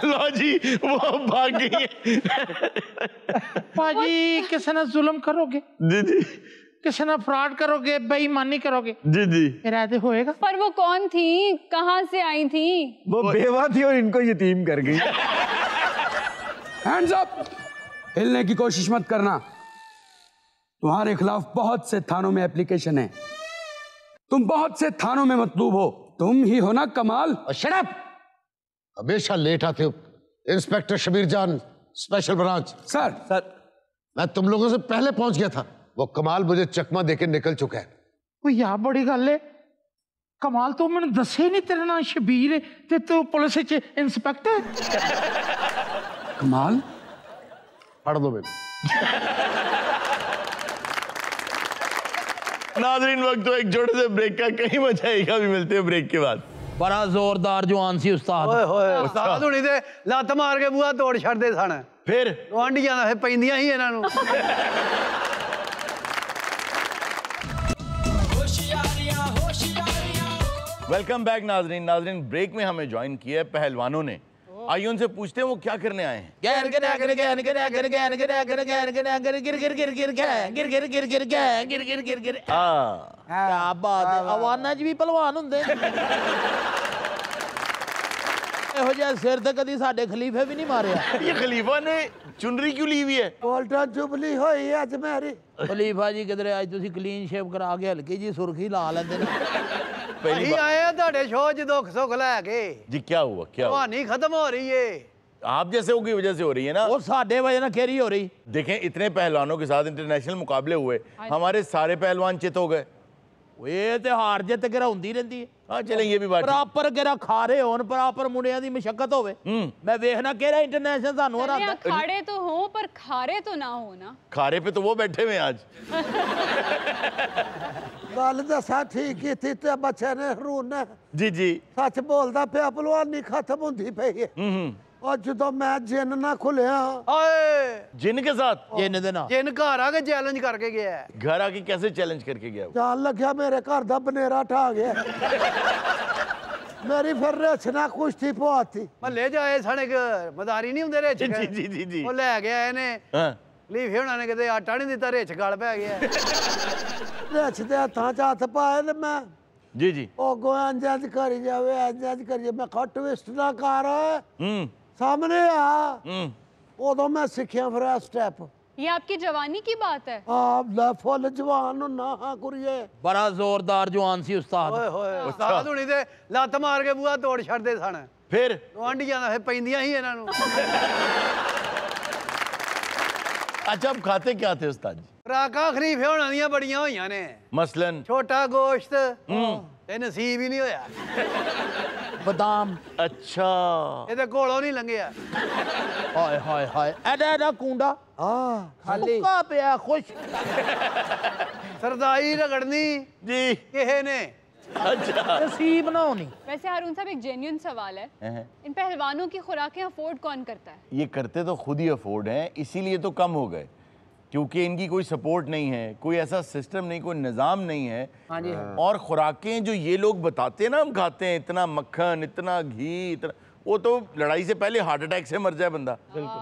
लो जी, वो भाग गई है। भाजी किसी ने जुल्म करोगे, जी जी किसी ने फ्रॉड करोगे, बेईमानी करोगे, जी जी, फिर ऐसे होएगा। पर वो कौन थी, कहाँ से आई थी? वो बेवा थी और इनको यतीम कर गई। हैंड्स अप, हिलने की कोशिश मत करना। तुम्हारे खिलाफ बहुत से थानों में एप्लीकेशन है, तुम बहुत से थानों में मतलूब हो। तुम ही हो ना कमाल? शट अप, हमेशा लेट आते हो। इंस्पेक्टर शबीर जान, स्पेशल ब्रांच। सर मैं तुम लोगों से पहले पहुंच गया था। वो कमाल मुझे चकमा देके निकल चुका है। कोई यार बड़ी गल है, कमाल तो मैंने दसे नहीं तेरा नाम शबीर है ते तू पुलिस च इंस्पेक्टर। कमाल, पढ़ दो मेरे। नाज़रीन, वक्त तो एक छोटे से ब्रेक का, कहीं बचाएगा भी मिलते हैं ब्रेक के बाद। बड़ा जोरदार जवान सी उस्ताद। ਓਏ ਹੋਏ ਉਸਤਾਦ ਹੁਣੀ ਤੇ ਲੱਤ ਮਾਰ ਕੇ ਬੂਹਾ ਤੋੜ ਛੱਡਦੇ ਸਨ। फिर ਗਵਾਂਢੀਆਂ ਦਾ ਪੈਂਦੀਆਂ ਹੀ ਇਹਨਾਂ ਨੂੰ। वेलकम बैक नाजरीन। नाजरीन, ब्रेक में हमें ज्वाइन किया है पहलवानों ने। आइए उनसे पूछते हैं वो क्या करने आए हैं। क्या बात है, अवाना जी भी पहलवान होंगे। ਇਹੋ ਜਿਹਾ ਸਿਰ ਤੇ ਕਦੀ ਸਾਡੇ ਖਲੀਫੇ ਵੀ ਨਹੀਂ ਮਾਰਿਆ। ये खलीफा ने चुनरी क्यों ली हुई है? ਪੋਲਟਾ ਜੁਬਲੀ ਹੋਈ ਅੱਜ ਮੇਰੀ। ਖਲੀਫਾ ਜੀ ਕਿਧਰੇ ਅੱਜ ਤੁਸੀਂ ਕਲੀਨ ਸ਼ੇਵ ਕਰਾ ਕੇ ਹਲਕੀ ਜੀ ਸੁਰਖੀ ਲਾ ਲੈਂਦੇ ਨੇ। पहली ਅਸੀਂ बार। ਆਏ ਆ ਤੁਹਾਡੇ ਸ਼ੋਅ 'ਚ ਦੁੱਖ ਸੁੱਖ ਲੈ ਕੇ। जी क्या हुआ, क्या हुआ? ਕਹਾਣੀ ਖਤਮ ਹੋ ਰਹੀ ਏ। आप जैसे की वजह से हो रही है ना। ਉਹ ਸਾਡੇ ਵਜ੍ਹਾ ਨਾਲ ਖੇਰੀ ਹੋ ਰਹੀ। देखें, इतने पहलवानों के साथ इंटरनेशनल मुकाबले हुए, हमारे सारे पहलवान चित हो गए। ਇਹ ਤੇ ਹਾਰ ਜਿੱਤ ਗਿਰਾ ਹੁੰਦੀ ਰਹਿੰਦੀ ਹੈ। हाँ चलें, ये भी बात ठीक। ਪ੍ਰੋਪਰ ਗਿਰਾ ਖਾਰੇ ਹੋਣ, ਪ੍ਰੋਪਰ ਮੁੰਡਿਆਂ ਦੀ ਮਸ਼ੱਕਤ ਹੋਵੇ। ਮੈਂ ਵੇਖਣਾ ਕਿਹੜਾ ਇੰਟਰਨੈਸ਼ਨਲ ਤੁਹਾਨੂੰ ਹਰਾਉਂਦਾ। अखाड़े तो हो पर खारे तो ना हो ना। खारे पे तो वो बैठे हुए हैं आज। ਗੱਲ ਦੱਸਾਂ ਠੀਕ ਕੀਤੀ ਤੇ ਬੱਚੇ ਨੇ ਹਰੂਨ ਨੇ जी जी। ਸੱਚ ਬੋਲਦਾ ਪਿਆ, ਭਲਵਾਨੀ ਖਤਮ ਹੁੰਦੀ ਪਈ ਹੈ। ਉਹ ਜਦੋਂ ਮੈਂ ਜਿੰਨ ਨਾ ਖੁੱਲਿਆ ਹਾਏ जिन के साथ ਜਿੰਨ ਦੇ ਨਾਲ ਜਿੰਨ ਘਰ ਆ ਕੇ ਚੈਲੰਜ ਕਰਕੇ ਗਿਆ ਹੈ। घर आके कैसे चैलेंज करके गया वो? ਜਾਣ ਲੱਗਿਆ ਮੇਰੇ ਘਰ ਦਾ ਬਨੇਰਾ ਢਾ ਗਿਆ। ਮੇਰੀ ਫਿਰ ਰਿਛ ਨਾ ਕੁਸ਼ਤੀ ਪਵਾਤੀ। ਮਹੱਲੇ 'ਚ ਆਏ ਸਨ ਇੱਕ ਮਦਾਰੀ ਨਹੀਂ ਹੁੰਦੇ ਰਿਛ। जी जी जी जी। ਉਹ ਲੈ ਗਿਆ ਇਹਨੇ। हाँ। ਲੀਫੇ ਉਹਨਾਂ ਨੇ ਕਿਤੇ ਆਟਾ ਨਹੀਂ ਦਿੱਤਾ, ਰਿਛ ਗਲ ਪੈ ਗਿਆ। ਰਿਛ ਦੇ ਹੱਥਾਂ 'ਚ ਹੱਥ ਪਾਏ ਤੇ ਮੈਂ जी जी। ਉਹ ਗੋਇੰਜ ਕਰੀ ਜਾਵੇ, ਇੰਜ ਕਰੀ। ਮੈਂ ਕਿਹਾ ਟਵਿਸਟ ਨਾ ਕਰ, ਸਾਹਮਣੇ ਆ। ਉਦੋਂ ਮੈਂ ਸਿੱਖਿਆ ਫਿਰ ਇਹ ਸਟੈਪ। ये आपकी जवानी की बात है। ਆਪ ਦਾ ਫੁੱਲ ਜਵਾਨ ਨੂੰ ਨਾ ਹਾਂ ਕੁੜੀਏ। ਬੜਾ ਜ਼ੋਰਦਾਰ ਜਵਾਨ ਸੀ ਉਸਤਾਦ। ਓਏ ਹੋਏ ਉਸਤਾਦ ਹੁਣੀ ਤੇ ਲੱਤ ਮਾਰ ਕੇ ਬੂਹਾ ਤੋੜ ਛੱਡਦੇ ਸਨ। फिर ਗੁਆਂਢੀਆਂ ਦਾ ਫਿਰ ਪੈਂਦੀਆਂ ਹੀ ਇਹਨਾਂ ਨੂੰ अच्छा आप खाते क्या थे उस्ताद जी? ਖੁਰਾਕਾਂ ਖਲੀਫੇ ਹੋਣਾ ਦੀਆਂ ਬੜੀਆਂ ਹੋਈਆਂ ਨੇ मसलन ਛੋਟਾ ਗੋਸ਼ਤ ਇਹ ਨਸੀਬ ਹੀ ਨਹੀਂ ਹੋਇਆ ਬਦਾਮ अच्छा ਇਹਦੇ ਕੋਲੋਂ ਨਹੀਂ ਲੰਘਿਆ ਹਾਏ ਹਾਏ ਹਾਏ ਐਡਾ ਕੁੰਡਾ ਖਾਲੀ ਸੁੱਕਾ ਪਿਆ ਖੁਸ਼ ਸਰਦਾਈ ਰਗੜਨੀ जी ਕਿਸੇ ਨੇ अच्छा नसीब ना होनी। वैसे हारून साहब एक जेन्युइन सवाल है, इन पहलवानों की खुराकें अफोर्ड कौन करता है? ये करते तो खुद ही अफोर्ड हैं, इसीलिए तो कम हो गए, क्योंकि इनकी कोई सपोर्ट नहीं है, कोई ऐसा सिस्टम नहीं, कोई निज़ाम नहीं है। हाँ जी। और खुराकें जो ये लोग बताते हैं ना, हम खाते हैं इतना मक्खन, इतना घी, इतना, वो तो लड़ाई से पहले हार्ट अटैक से मर जाए बंदा। बिल्कुल।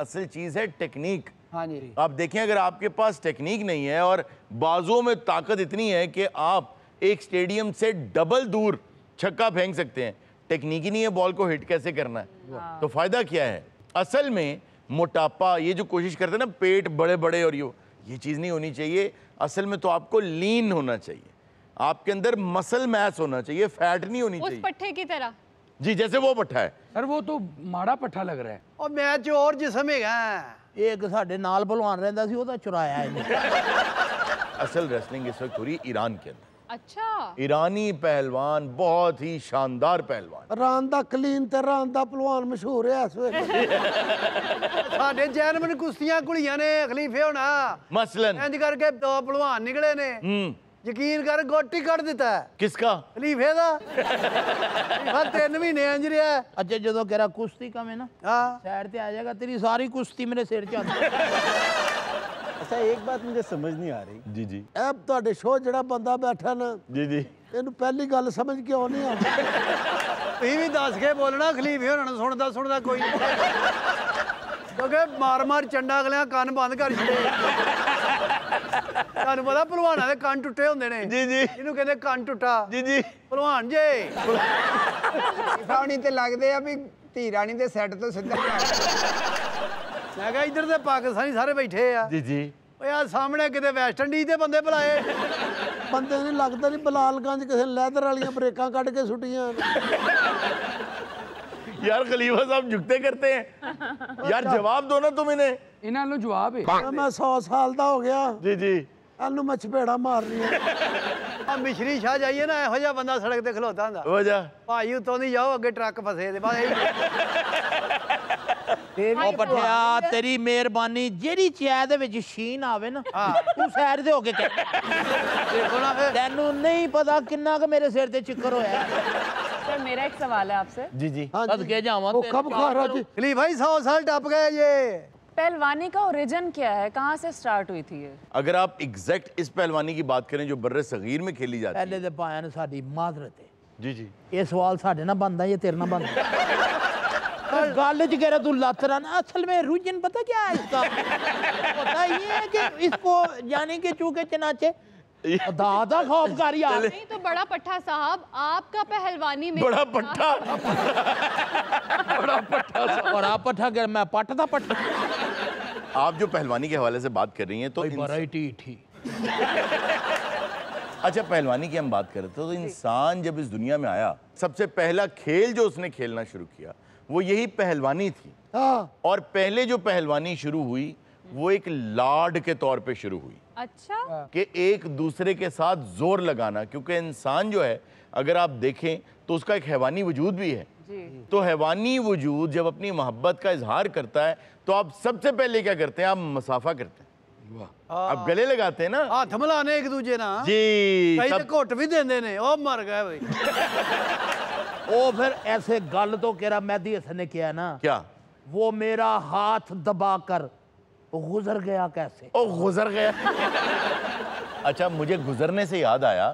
असल चीज़ है टेक्निक। हाँ जी। आप देखें, अगर आपके पास टेक्निक नहीं है और बाजुओं में ताकत इतनी है कि आप एक स्टेडियम से डबल दूर छक्का फेंक सकते हैं, टेक्निक ही नहीं है बॉल को हिट कैसे करना है, तो फायदा क्या है? असल में मोटापा, ये जो कोशिश करते हैं ना पेट बड़े बड़े और ये चीज़ नहीं होनी चाहिए। असल में तो आपको लीन होना चाहिए, आपके अंदर मसल मैस होना चाहिए, फैट नहीं होनी उस चाहिए। पट्टे की तरह जी, जैसे वो पट्टा है। सर वो तो माड़ा पट्टा लग रहा है। ਉਹ ਮੈਚ 'ਚ ਹੋਰ ਜਿਸਮ ਹੈਗਾ एक साडे नाल भलवान रहंदा सी ओदा चुराया है। असल रेसलिंग इस वक्त हो रही है ईरान के अंदर। अच्छा, ईरानी पहलवान बहुत ही शानदार पहलवान। रान दा कलीन ते रान दा पहलवान मशहूर है इस वेले। ਸਾਡੇ ਜੈਨਮਨ ਕੁਸ਼ਤੀਆਂ ਕੁੜੀਆਂ ਨੇ ਖਲੀਫੇ ਹੋਣਾ मसलन ਇੰਜ ਕਰਕੇ ਦੋ ਭਲਵਾਨ ਨਿਕਲੇ ਨੇ ਯਕੀਨ ਕਰ ਗੋਟੀ ਕੱਢ ਦਿੱਤਾ किसका? ਖਲੀਫੇ ਦਾ ਖਲੀਫਾ 3 ਮਹੀਨੇ ਇੰਜ ਰਿਹਾ अच्छा जो कह रहा कुश्ती कम है ना, ਹਾਂ साइड पे आ जाएगा, तेरी सारी कुश्ती मेरे सिर च आती। अच्छा एक बात मुझे समझ नहीं आ रही। जी जी ਇਹ ਤੁਹਾਡੇ ਸ਼ੋਅ ਜਿਹੜਾ ਬੰਦਾ ਬੈਠਾ ਨਾ जी जी ਇਹਨੂੰ ਪਹਿਲੀ ਗੱਲ ਸਮਝ ਕਿਉਂ ਨਹੀਂ ਆਉਂਦੀ? ਤੁਸੀਂ ਵੀ ਦੱਸ ਕੇ ਬੋਲਣਾ ਖਲੀਫੇ ਹੋਣਾ ਨੂੰ ਸੁਣਦਾ ਕੋਈ ਨਹੀਂ ਕਿਉਂਕਿ ਮਾਰ ਚੰਡਾ ਅਗਲਿਆਂ ਕੰਨ ਬੰਦ ਕਰ ਛੱਡੇ ਤੁਹਾਨੂੰ ਪਤਾ ਭਲਵਾਨਾਂ ਦੇ ਕੰਨ ਟੁੱਟੇ ਹੁੰਦੇ ਨੇ जी जी ਇਹਨੂੰ ਕਹਿੰਦੇ ਕੰਨ ਟੁੱਟਾ जी जी ਭਲਵਾਨ ਜੇ ਫਾਉਣੀ ਤੇ ਲੱਗਦੇ ਆ ਵੀ ਧੀ ਰਾਣੀ ਦੇ ਸੈੱਟ ਤੋਂ ਸਿੱਧਾ ਮੈਂ ਕਿਹਾ ਇੱਧਰ ਤੇ ਪਾਕਿਸਤਾਨੀ ਸਾਰੇ ਬੈਠੇ ਆ जी जी ਓਏ ਆ ਸਾਹਮਣੇ ਕਿਤੇ ਵੈਸਟ ਇੰਡੀਜ਼ ਦੇ ਬੰਦੇ ਬੁਲਾਏ ਬੰਦੇ ਨੂੰ ਲੱਗਦਾ ਨਹੀਂ ਬਲਾਲਗੰਜ ਕਿਸੇ ਲੈਦਰ ਵਾਲੀਆਂ ਬ੍ਰੇਕਾਂ ਕੱਢ ਕੇ ਸੁੱਟੀਆਂ। यार खलीफा साहब झुकते करते हैं यार, जवाब दो ना तुम इन्हें। इन्हें लो जवाब है। ਮੈਂ 100 ਸਾਲ ਦਾ ਹੋ ਗਿਆ, जी जी ਇਹਨੂੰ ਮੈਂ ਚਪੇੜਾ ਮਾਰਨੀ ਆ। ਆ ਮਿਸ਼ਰੀ ਸ਼ਾਹ ਜਾਈਏ ਨਾ ਇਹੋ ਜਿਹਾ ਬੰਦਾ ਸੜਕ ਤੇ ਖਲੋਤਾ ਹੁੰਦਾ वजह ਭਾਈ ਉਤੋਂ ਦੀ ਜਾਓ ਅੱਗੇ ਟਰੱਕ ਫਸੇ ਦੇ ਬਸ ਉਹ ਪੱਠਿਆ ਤੇਰੀ ਮਿਹਰਬਾਨੀ, ਜਿਹੜੀ ਚਾਹ ਦੇ ਵਿੱਚ ਸ਼ੀਨ ਆਵੇ ਨਾ ਤੂੰ ਸਾਈਡ ਤੇ ਹੋ ਕੇ ਕਹਿ, ਦੇਖੋ ਨਾ ਫਿਰ ਤੈਨੂੰ ਨਹੀਂ ਪਤਾ ਕਿੰਨਾ ਕੁ ਮੇਰੇ ਸਿਰ ਤੇ ਚਿੱਕਰ ਹੋਇਆ। सर मेरा एक सवाल है आपसे, जी जी ਸਦਕੇ ਜਾਵਾਂ ਉਹ ਕਬ ਖਾ ਰਹਾ ਜੀ? खलीफा भाई 100 साल टप गए ये पहलवानी का ओरिजिन क्या है, कहाँ से स्टार्ट हुई थी ये? अगर आप एग्जैक्ट इस पहलवानी की बात करें जो बर्रे सगीर में खेली जाती है। ਪਹਿਲੇ ਤੇ ਪਾਇਆ ਨੇ ਸਾਡੀ ਮਾਜ਼ਰਤ ਹੈ, जी जी ਇਹ ਸਵਾਲ ਸਾਡੇ ਨਾਲ बनता है, ये तेरे ਨਾਲ बनता है। गल च कह रहा तू लत रहा, असल में रुझान पता क्या है इसका? पता ये है कि इसको यानी कि चूके चनाचे दादा खौफ कर यार। नहीं तो बड़ा पट्टा साहब, आपका पहलवानी में बड़ा पट्टा और आप पट्टा कर, मैं पट था पट्टा। आप जो पहलवानी के हवाले से बात कर रही हैं तो वैरायटी थी। अच्छा, पहलवानी की हम बात कर रहे थे, तो इंसान जब इस दुनिया में आया सबसे पहला खेल जो उसने खेलना शुरू किया वो यही पहलवानी थी। और पहले जो पहलवानी शुरू हुई वो एक लाड के तौर पे शुरू हुई अच्छा कि एक दूसरे के साथ जोर लगाना, क्योंकि इंसान जो है अगर आप देखें तो उसका एक हैवानी वजूद भी है। तो हैवानी वजूद जब अपनी मोहब्बत का इजहार करता है तो आप सबसे पहले क्या करते हैं? आप मसाफा करते हैं, आप गले लगाते हैं ना, हाथ मिलाने एक दूजे ना जी कई सब- तो घुट भी देंदे ने ओ मर गए भाई ओ फिर ऐसे गल तो कह रहा मैं हसन ने किया ना, क्या वो मेरा हाथ दबाकर गुजर गया कैसे? ओ गुजर गया। अच्छा, मुझे गुजरने से याद आया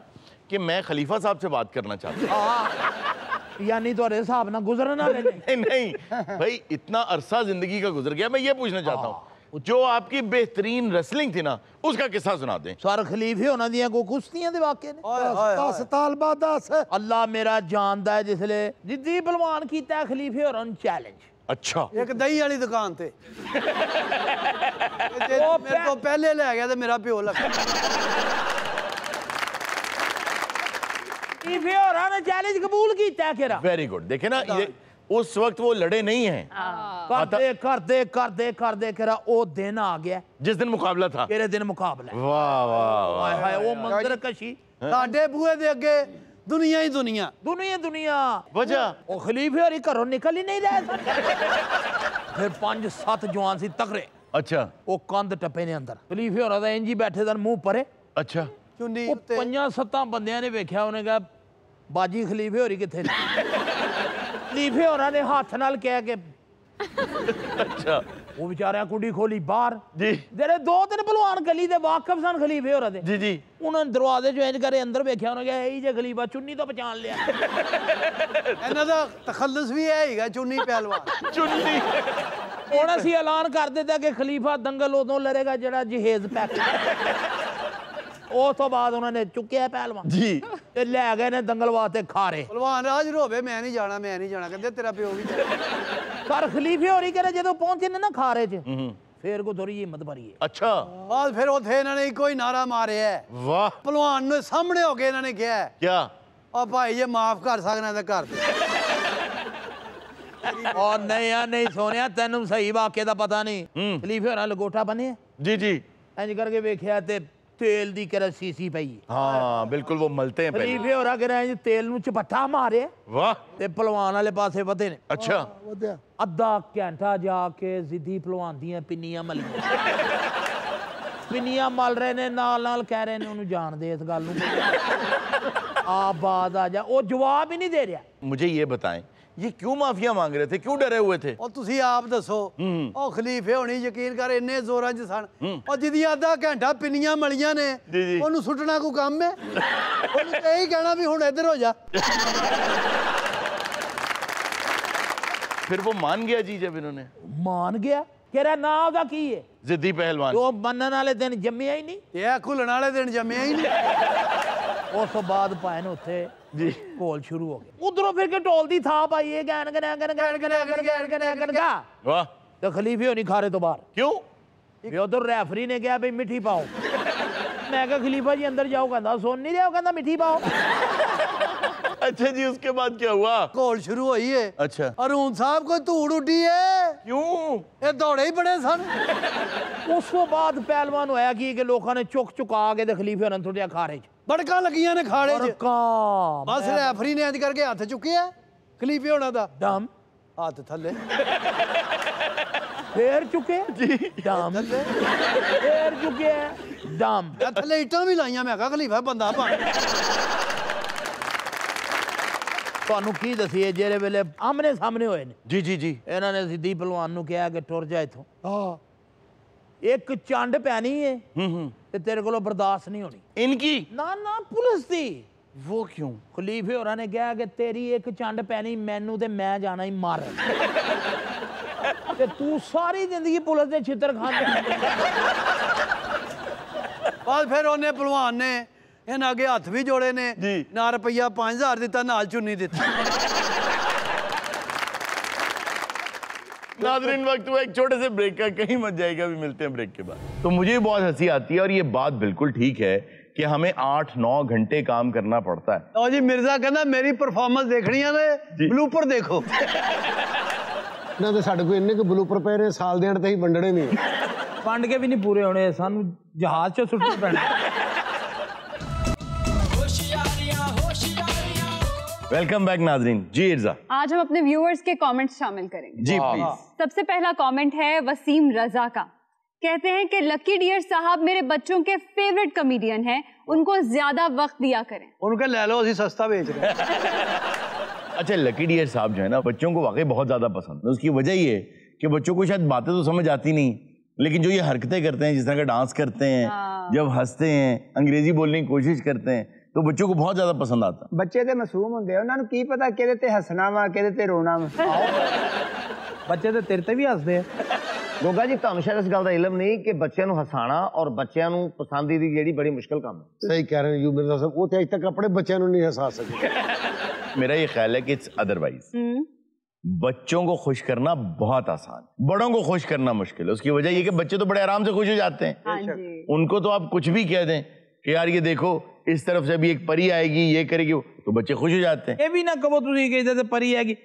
कि मैं खलीफा साहब से बात करना चाहता हूँ। यानी तो हिसाब ना गुजरना नहीं नहीं भाई, इतना अरसा जिंदगी का गुजर गया, मैं ये पूछना चाहता हूँ जो आपकी बेहतरीन रेसलिंग थी ना उसका किस्सा सुना दें। सर खलीफे होना दिया को कुश्तियां दे वाके ने। दस साल बाद दस अल्लाह मेरा जानदा है, जिसले जिद्दी बलवान कीता है खलीफे होरां नु चैलेंज। अच्छा, एक दही वाली दुकान ते मेरे को पहले ले गया तो मेरा प्यो लगा खलीफे होरां ने चैलेंज कबूल कीता है केरा। Very good. देखे ना, ये उस वक्त वो लड़े नहीं हैं। करदे केरा ओ दिन आ गया जिस दिन मुकाबला था। केरे दिन मुकाबला। वाह वाह हाय हाय वो मंजर कशी साडे बूहे दे अगे दुनिया ही दुनिया। दुनिया वजह ओ खलीफे होरी घरों निकल ही नहीं रहे फिर 5-7 जवान सी तगड़े। अच्छा वो कंध टप्पे ने अंदर खलीफे होरा दा इंजी बैठे दा मुंह परे। अच्छा चुन्नी वो उत्ते 5-7 बंदियां ने वेख्या उन्हें कहा बाजी खलीफे होरी किथे ने खलीफे होरा ने हाथ नाल कह के अच्छा वो बेचारा कुंडी खोली बाहर जी जेरे 2-3 पहलवान गली दे वाकिफ सन खलीफे होरा दे जी जी उन्होंने दरवाजे जो इंज करे अंदर वेख्या उन्हें कहा यही जे खलीफा चुन्नी तो पहचान लिया ਇਹਨਾਂ ਦਾ ਤਖੱਲਸ ਵੀ ਹੈ ਹੀਗਾ ਚੁੰਨੀ ਪਹਿਲਵਾਨ। चुन्नी ਹੁਣ ਅਸੀਂ ਐਲਾਨ ਕਰ ਦਿੱਤਾ ਕਿ ਖਲੀਫਾ ਦੰਗਲ ਉਦੋਂ ਲੜੇਗਾ ਜਿਹੜਾ ਜਹੇਜ਼ ਪੈਕ ਉਸ ਤੋਂ ਬਾਅਦ ਉਹਨਾਂ ਨੇ ਚੁੱਕਿਆ ਪਹਿਲਵਾਨ जी ਤੇ ਲੈ ਗਏ ਨੇ ਦੰਗਲ ਵਾਸਤੇ ਖਾਰੇ। ਪਹਿਲਵਾਨ ਰਾਜ ਰੋਵੇ ਮੈਂ ਨਹੀਂ ਜਾਣਾ ਕਹਿੰਦੇ ਤੇਰਾ ਪਿਓ ਵੀ ਪਰ ਖਲੀਫੇ ਹੋਰੀ ਕਰੇ ਜਦੋਂ ਪਹੁੰਚੇ ਨੇ ਨਾ ਖਾਰੇ 'ਚ ਫੇਰ ਕੋ ਥੋੜੀ ਹਿੰਮਤ ਭਰੀ ਹੈ। अच्छा ਬਾਅਦ ਫਿਰ ਉੱਥੇ ਇਹਨਾਂ ਨੇ ਇੱਕੋ ਹੀ ਨਾਰਾ ਮਾਰਿਆ वाह ਪਹਿਲਵਾਨ ਨੂੰ ਸਾਹਮਣੇ ਹੋ ਕੇ ਇਹਨਾਂ ਨੇ ਕਿਹਾ क्या ਆ ਭਾਈ ਜੇ ਮਾਫ ਕਰ ਸਕਣਾ ਤਾਂ ਕਰ ਦੇ। और नहीं यार नहीं सोनिया तेन सही वाक्य का पता नहीं खलीफे होना लंगोटा बने जी जी इंज करके वेख्या ते तेल दी केरा सीसी पई हाँ बिल्कुल वो मलते हैं पहले। खलीफे होरा केरा इंज तेल नु झपट्टा मारे वाह ते पहलवान वाले पासे वधे ने अच्छा अद्धा घंटा जाके जिद्दी पहलवान दियां पिन्नियां मल पिन्नियां मल रहे ने नाल नाल कह रहे ने उन्हें जान दे इस गल नूं आ बात आ जा वो जवाब ही नहीं दे रहा। मुझे ये बताएं ये क्यों माफिया मांग रहे थे, क्यों डरे हुए थे? ਉਹ ਤੁਸੀਂ ਆਪ ਦੱਸੋ ਉਹ ਖਲੀਫੇ ਹੋਣੀ ਯਕੀਨ ਕਰ ਇੰਨੇ ਜ਼ੋਰਾਂ 'ਚ ਸਨ ਉਹ ਜਿਹਦੀ ਅੱਧਾ ਘੰਟਾ ਪਿੰਨੀਆਂ ਮਲੀਆਂ ਨੇ ਉਹਨੂੰ ਸੁੱਟਣਾ ਕੋਈ ਕੰਮ ਹੈ ਉਹਨੂੰ ਤਾਂ ਇਹੀ ਕਹਿਣਾ ਵੀ ਹੁਣ ਇੱਧਰ ਹੋ ਜਾ। फिर वो मान गया जी जब इन्होंने मान गया कह रहा ना ਉਹਦਾ ਕੀ ਹੈ जिद्दी पहलवान ਉਹ ਮੰਨਣ ਵਾਲੇ ਦਿਨ ਜੰਮਿਆ ਹੀ ਨਹੀਂ ਇਹ ਖੁੱਲਣ ਵਾਲੇ ਦਿਨ ਜੰਮਿਆ ਹੀ ਨਹੀਂ। ਉਸ ਤੋਂ ਬਾਅਦ ਭਾਵੇਂ ਨੇ ਉੱਥੇ ਜੀ ਘੋਲ ਸ਼ੁਰੂ ਹੋ ਗਿਆ ਉਧਰੋਂ ਫਿਰ ਕੇ ਢੋਲ ਦੀ ਥਾਪ ਆਈ ਹੈ ਗੈਨ ਗੈਨ ਗੈਨ ਗੈਨ ਗੈਨ ਗੈਨ ਗੈਨ ਗਾ वाह ਤੇ ਖਲੀਫੇ ਹੋਣੀ ਖਾਰੇ ਤੋਂ ਬਾਹਰ क्यों ਵੀ ਉਧਰ ਰੈਫਰੀ ਨੇ ਕਿਹਾ ਬਈ ਮਿੱਠੀ ਪਾਓ ਮੈਂ ਕਿਹਾ ਖਲੀਫਾ ਜੀ ਅੰਦਰ ਜਾਓ ਕਹਿੰਦਾ ਸੁਣ ਨਹੀਂ ਰਿਹਾ ਉਹ ਕਹਿੰਦਾ ਮਿੱਠੀ ਪਾਓ। अच्छा जी उसके बाद क्या हुआ? ਘੋਲ ਸ਼ੁਰੂ ਹੋਈ ਹੈ। अच्छा ਅਰੂਨ ਸਾਹਿਬ ਕੋਈ ਧੂੜ ਉੱਡੀ ਹੈ क्यों? ਇਹ ਦੌੜੇ ਹੀ ਬੜੇ ਸਨ। ਉਸ ਤੋਂ ਬਾਅਦ ਪਹਿਲਵਾਨ ਹੋਇਆ ਕਿ ਲੋਕਾਂ ਨੇ ਚੁੱਕ ਚੁਕਾ ਕੇ ਤੇ ਖਲੀਫੇ ਹੋਰਾਂ ਨੂੰ ਥੋੜਿਆ ਖਾਰੇ 'ਚ ਬੜਕਾਂ ਲੱਗੀਆਂ ਨੇ ਖਾੜੇ 'ਚ ਬੜਕਾਂ ਬਸ ਰੈਫਰੀ ਨੇ ਇੰਜ ਕਰਕੇ ਹੱਥ ਚੁੱਕਿਆ ਖਲੀਫੇ ਹੋਣਾ ਦਾ ਦਮ ਹੱਥ ਥੱਲੇ ਫੇਰ ਚੁੱਕੇ ਜੀ ਦਮ ਫੇਰ ਚੁੱਕੇ ਦਮ ਥੱਲੇ ਇੱਟਾਂ ਵੀ ਲਾਈਆਂ ਮੈਂ ਕਿਹਾ ਖਲੀਫਾ ਬੰਦਾ ਬਣ। ਤੁਹਾਨੂੰ ਕੀ ਦਸੀਏ ਜਿਹੜੇ ਵੇਲੇ ਆਮਨੇ ਸਾਹਮਣੇ ਹੋਏ ਨੇ जी जी जी ਇਹਨਾਂ ਨੇ ਸਿੱਧੀ ਪਹਿਲਵਾਨ ਨੂੰ ਕਿਹਾ ਕਿ ਟੁਰ ਜਾ ਇੱਥੋਂ ਇੱਕ ਚੰਡ ਪੈਣੀ ਏ ਤੇ ਤੇਰੇ ਕੋਲੋਂ ਬਰਦਾਸ਼ਤ ਨਹੀਂ ਹੋਣੀ। इनकी ਨਾ ਨਾ ਪੁਲਿਸ ਦੀ। वो क्यों? ਖਲੀਫੇ ਹੋਰਾਂ ਨੇ ਕਿਹਾ ਕਿ ਤੇਰੀ ਇੱਕ ਚੰਡ ਪੈਣੀ ਮੈਨੂੰ ਤੇ ਮੈਂ ਜਾਣਾ ਹੀ ਮਰ ਤੇ ਤੂੰ ਸਾਰੀ ਜ਼ਿੰਦਗੀ ਪੁਲਿਸ ਦੇ ਛਿੱਤਰ ਖਾਂਦਾ। ਬਾਅਦ ਫਿਰ ਉਹਨੇ ਪਹਿਲਵਾਨ ਨੇ ਇਹਨਾਂ ਅੱਗੇ ਹੱਥ ਵੀ ਜੋੜੇ ਨੇ ਨਾ ਰੁਪਈਆ 5000 ਦਿੱਤਾ ਨਾਲ ਚੁੰਨੀ ਦਿੱਤੀ। नाज़रीन वक्त हुआ एक छोटे से ब्रेक का, कहीं मत जाएगा, अभी मिलते हैं ब्रेक के बाद। तो मुझे भी बहुत हंसी आती है और ये बात बिल्कुल ठीक है कि हमें 8-9 घंटे काम करना पड़ता है। ਲਓ ਜੀ ਮਿਰਜ਼ਾ ਕਹਿੰਦਾ ਮੇਰੀ ਪਰਫਾਰਮੈਂਸ ਦੇਖਣੀਆਂ ਨੇ ਬਲੂਪਰ ਦੇਖੋ। ਇਹਨਾਂ ਦੇ ਸਾਡੇ ਕੋਲ ਇੰਨੇ ਕੁ ਬਲੂਪਰ ਪਏ ਨੇ ਸਾਲ ਦੇ ਅੰਤ ਤੇ ਹੀ ਵੰਡਣੇ ਨਹੀਂ ਵੰਡ ਕੇ ਵੀ ਨਹੀਂ ਪੂਰੇ ਹੋਣੇ ਸਾਨੂੰ ਜਹਾਜ਼ 'ਚ ਸੁੱਟਣਾ ਪੈਣਾ। वेलकम बैक नाज़रीन। जी इर्जा आज हम अपने व्यूअर्स के कमेंट्स शामिल करेंगे। जी प्लीज। सबसे पहला कमेंट है वसीम रजा का। कहते हैं कि लकी डियर साहब मेरे बच्चों के फेवरेट कॉमेडियन हैं, उनको ज्यादा वक्त दिया करें। उनका ले लो ਅਸੀਂ सस्ता बेच रहे हैं। अच्छा लकी डियर साहब जो है ना बच्चों को वाकई बहुत ज्यादा पसंद है। उसकी वजह ये कि बच्चों को शायद बातें तो समझ आती नहीं, लेकिन जो ये हरकतें करते हैं, जिस तरह का डांस करते हैं, जब हंसते हैं, अंग्रेजी बोलने की कोशिश करते हैं, तो बच्चों को बहुत ज्यादा पसंद आता है। ਬੱਚੇ ਤੇ ਮਾਸੂਮ ਹੁੰਦੇ ਆ, ਉਹਨਾਂ ਨੂੰ ਕੀ ਪਤਾ ਕਿਹਦੇ ਤੇ ਹੱਸਣਾ ਵਾ ਕਿਹਦੇ ਤੇ ਰੋਣਾ ਵਾ। ਬੱਚੇ ਤੇ ਤੇਰੇ ਤੇ ਵੀ ਹੱਸਦੇ ਆ। ਗੋਗਾ ਜੀ ਤੁਹਾਨੂੰ ਸ਼ਾਇਦ ਇਸ ਗੱਲ ਦਾ ਇਲਮ ਨਹੀਂ ਕਿ ਬੱਚਿਆਂ ਨੂੰ ਹਸਾਣਾ ਔਰ ਬੱਚਿਆਂ ਨੂੰ ਪਸੰਦ ਦੀ ਜਿਹੜੀ ਬੜੀ ਮੁਸ਼ਕਲ ਕੰਮ ਹੈ। ਸਹੀ ਕਹਿ ਰਹੇ ਯੂ ਮਿਰਜ਼ਾ ਸਾਹਿਬ ਉਹ ਤੇ ਅਜੇ ਤੱਕ ਆਪਣੇ ਬੱਚਿਆਂ ਨੂੰ ਨਹੀਂ ਹਸਾ ਸਕੇ। मेरा ये ख्याल है कि इट्स अदरवाइज। बच्चों को खुश करना बहुत आसान, बड़ों को खुश करना मुश्किल है। उसकी वजह ये कि बच्चे तो बड़े आराम से खुश हो जाते हैं। उनको तो आप कुछ भी कह दें कि यार ये देखो इस तरफ से भी एक परी आएगी, ये करेगी, तो बच्चे खुश हो जाते हैं। ये भी ना कहो तुझे कि जैसे परी आएगी,